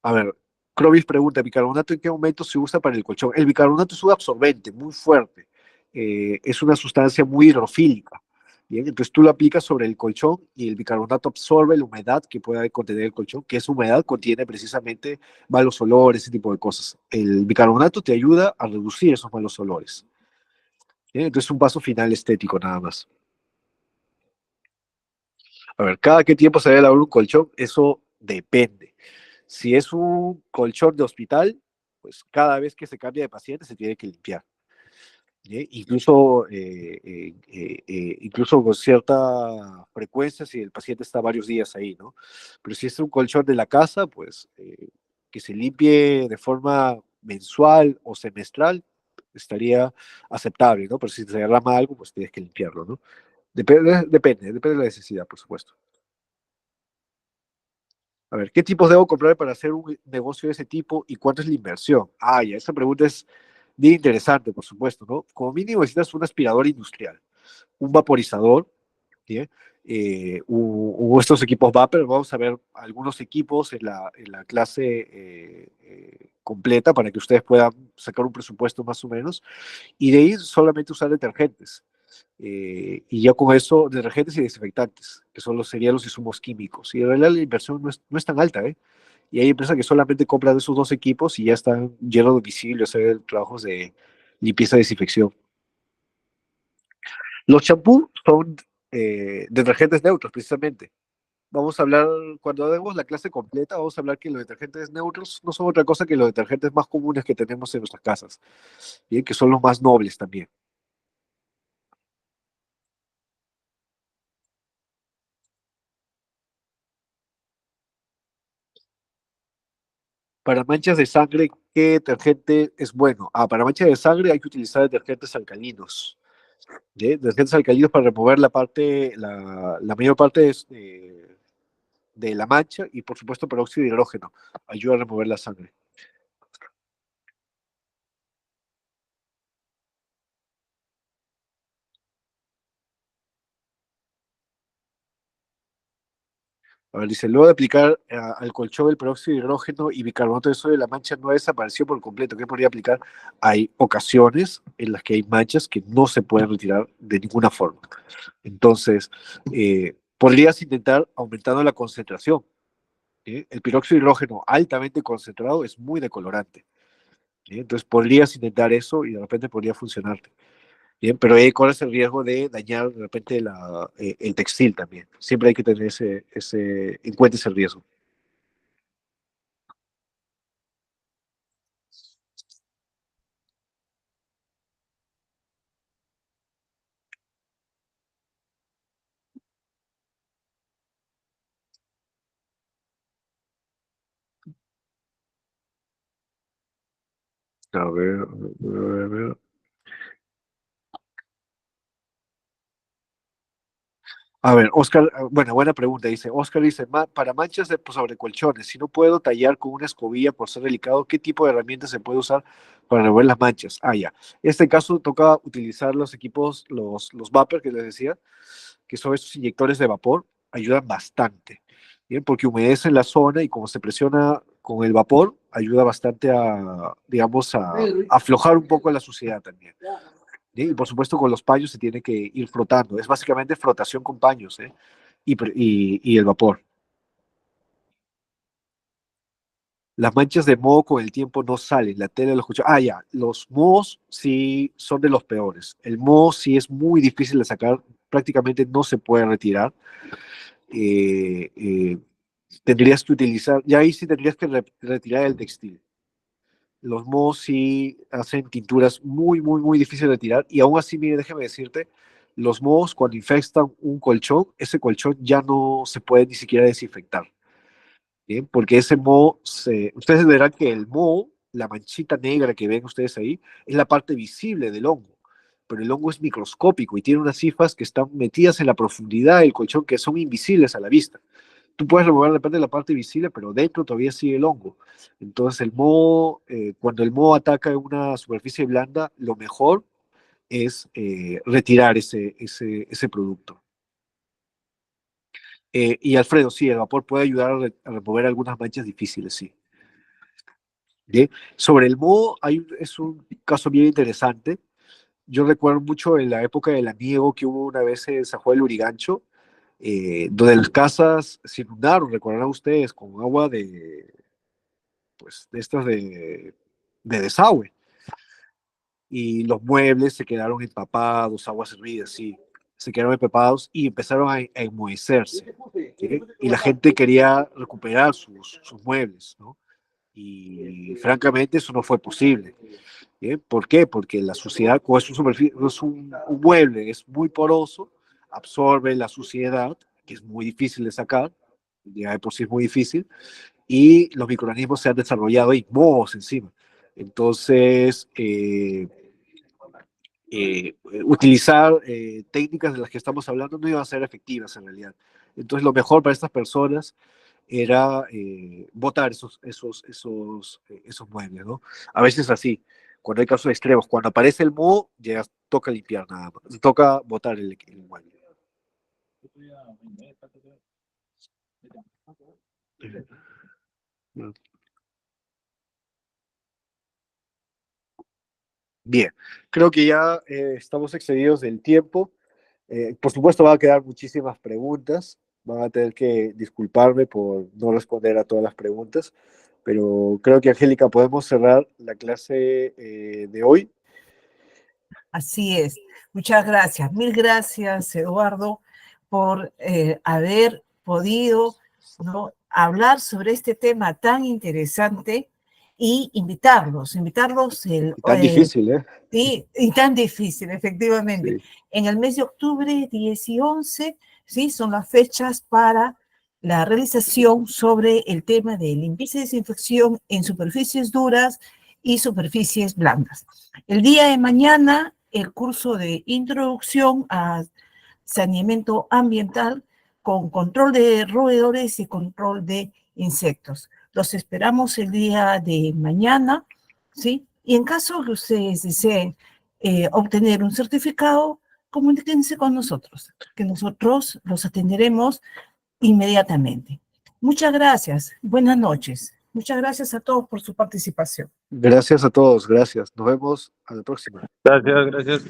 A ver, Crovis pregunta, ¿bicarbonato en qué momento se usa para el colchón? El bicarbonato es un absorbente muy fuerte, es una sustancia muy hidrofílica. Bien, entonces tú lo aplicas sobre el colchón y el bicarbonato absorbe la humedad que pueda contener el colchón, que esa humedad contiene precisamente malos olores, ese tipo de cosas. El bicarbonato te ayuda a reducir esos malos olores. Bien, entonces es un paso final estético nada más. A ver, ¿cada qué tiempo se debe lavar un colchón? Eso depende. Si es un colchón de hospital, pues cada vez que se cambia de paciente se tiene que limpiar. ¿Sí? Incluso con cierta frecuencia si el paciente está varios días ahí, ¿no? Pero si es un colchón de la casa, pues que se limpie de forma mensual o semestral estaría aceptable, ¿no? Pero si se derrama algo, pues tienes que limpiarlo, ¿no? Depende de la necesidad, por supuesto. A ver, ¿qué tipos debo comprar para hacer un negocio de ese tipo y cuánto es la inversión? Ah, ya, esa pregunta es bien interesante, por supuesto, ¿no? Como mínimo necesitas un aspirador industrial, un vaporizador, ¿sí? Estos equipos Vapor, vamos a ver algunos equipos en la clase completa para que ustedes puedan sacar un presupuesto más o menos, y de ahí solamente usar detergentes. Y ya con eso, detergentes y desinfectantes, que serían los insumos químicos. Y en realidad la inversión no es tan alta, ¿eh? Y hay empresas que solamente compran esos dos equipos y ya están llenos de domicilio, hacer trabajos de limpieza y desinfección. Los champús son detergentes neutros, precisamente. Vamos a hablar, cuando hagamos la clase completa, vamos a hablar que los detergentes neutros no son otra cosa que los detergentes más comunes que tenemos en nuestras casas, ¿bien? Que son los más nobles también. Para manchas de sangre, ¿qué detergente es bueno? Ah, para manchas de sangre hay que utilizar detergentes alcalinos. ¿Sí? Detergentes alcalinos para remover la mayor parte de la mancha y por supuesto peróxido de hidrógeno. Ayuda a remover la sangre. A ver, dice, luego de aplicar al colchón el peróxido de hidrógeno y bicarbonato de sodio, la mancha no desapareció por completo. ¿Qué podría aplicar? Hay ocasiones en las que hay manchas que no se pueden retirar de ninguna forma. Entonces, podrías intentar aumentando la concentración. ¿Sí? El peróxido de hidrógeno altamente concentrado es muy decolorante. ¿Sí? Entonces, podrías intentar eso y de repente podría funcionarte. Bien, pero ahí corres el riesgo de dañar de repente el textil también. Siempre hay que tener en cuenta ese riesgo. A ver, a ver. A ver, Oscar, bueno, buena pregunta. Dice, Oscar dice, para manchas sobre colchones, si no puedo tallar con una escobilla por ser delicado, ¿qué tipo de herramienta se puede usar para remover las manchas? Ah, ya. En este caso toca utilizar los equipos, los vapor que les decía, que son estos inyectores de vapor, ayudan bastante, ¿bien? Porque humedecen la zona y como se presiona con el vapor, ayuda bastante digamos, a aflojar un poco la suciedad también. ¿Sí? Y por supuesto con los paños se tiene que ir frotando. Es básicamente frotación con paños, ¿eh? Y el vapor. Las manchas de moho con el tiempo no salen, la tela los escucha. Ah, ya, los mohos sí son de los peores. El moho sí es muy difícil de sacar, prácticamente no se puede retirar. Eh, eh, Tendrías que utilizar, ya ahí sí tendrías que retirar el textil. Los mohos sí hacen tinturas muy difíciles de tirar. Y aún así, mire, déjeme decirte, los mohos cuando infestan un colchón, ese colchón ya no se puede ni siquiera desinfectar. ¿Bien? Porque ese moho, ustedes verán que el moho, la manchita negra que ven ustedes ahí, es la parte visible del hongo. Pero el hongo es microscópico y tiene unas cifras que están metidas en la profundidad del colchón que son invisibles a la vista. tú puedes remover de repente la parte visible, pero dentro todavía sigue el hongo. Entonces el moho, cuando el moho ataca en una superficie blanda, lo mejor es retirar ese producto. Y Alfredo, sí, el vapor puede ayudar a remover algunas manchas difíciles, sí. ¿Bien? Sobre el moho, es un caso bien interesante. Yo recuerdo mucho en la época del amiego que hubo una vez en San Juan del Lurigancho, donde las casas se inundaron, recordarán ustedes, con agua pues, de estas de desagüe. Y los muebles se quedaron empapados, aguas hervidas, sí, se quedaron empapados y empezaron a enmohecerse. ¿Sí? Y la gente quería recuperar sus muebles, ¿no? Y francamente eso no fue posible. ¿Sí? ¿Por qué? Porque la suciedad, como es un mueble, es muy poroso, absorbe la suciedad, que es muy difícil de sacar, ya de por sí es muy difícil, y los microorganismos se han desarrollado y mohos encima. Entonces, utilizar técnicas de las que estamos hablando no iban a ser efectivas en realidad. Entonces, lo mejor para estas personas era botar esos muebles, ¿no? A veces así, cuando hay casos extremos, cuando aparece el moho, ya toca limpiar nada más, toca botar el mueble. Bien, creo que ya estamos excedidos del tiempo. Por supuesto, van a quedar muchísimas preguntas. Van a tener que disculparme por no responder a todas las preguntas, pero creo que, Angélica, podemos cerrar la clase de hoy. Así es. Muchas gracias. Mil gracias, Eduardo, por haber podido, ¿no?, hablar sobre este tema tan interesante y invitarlos. Tan difícil, ¿eh? Sí, y tan difícil, efectivamente. Sí. En el mes de octubre 10 y 11, ¿sí?, son las fechas para la realización sobre el tema de limpieza y desinfección en superficies duras y superficies blandas. El día de mañana, el curso de introducción a saneamiento ambiental con control de roedores y control de insectos. Los esperamos el día de mañana, ¿sí? Y en caso que ustedes deseen obtener un certificado, comuníquense con nosotros, que nosotros los atenderemos inmediatamente. Muchas gracias. Buenas noches. Muchas gracias a todos por su participación. Gracias a todos, gracias. Nos vemos a la próxima. Gracias, gracias.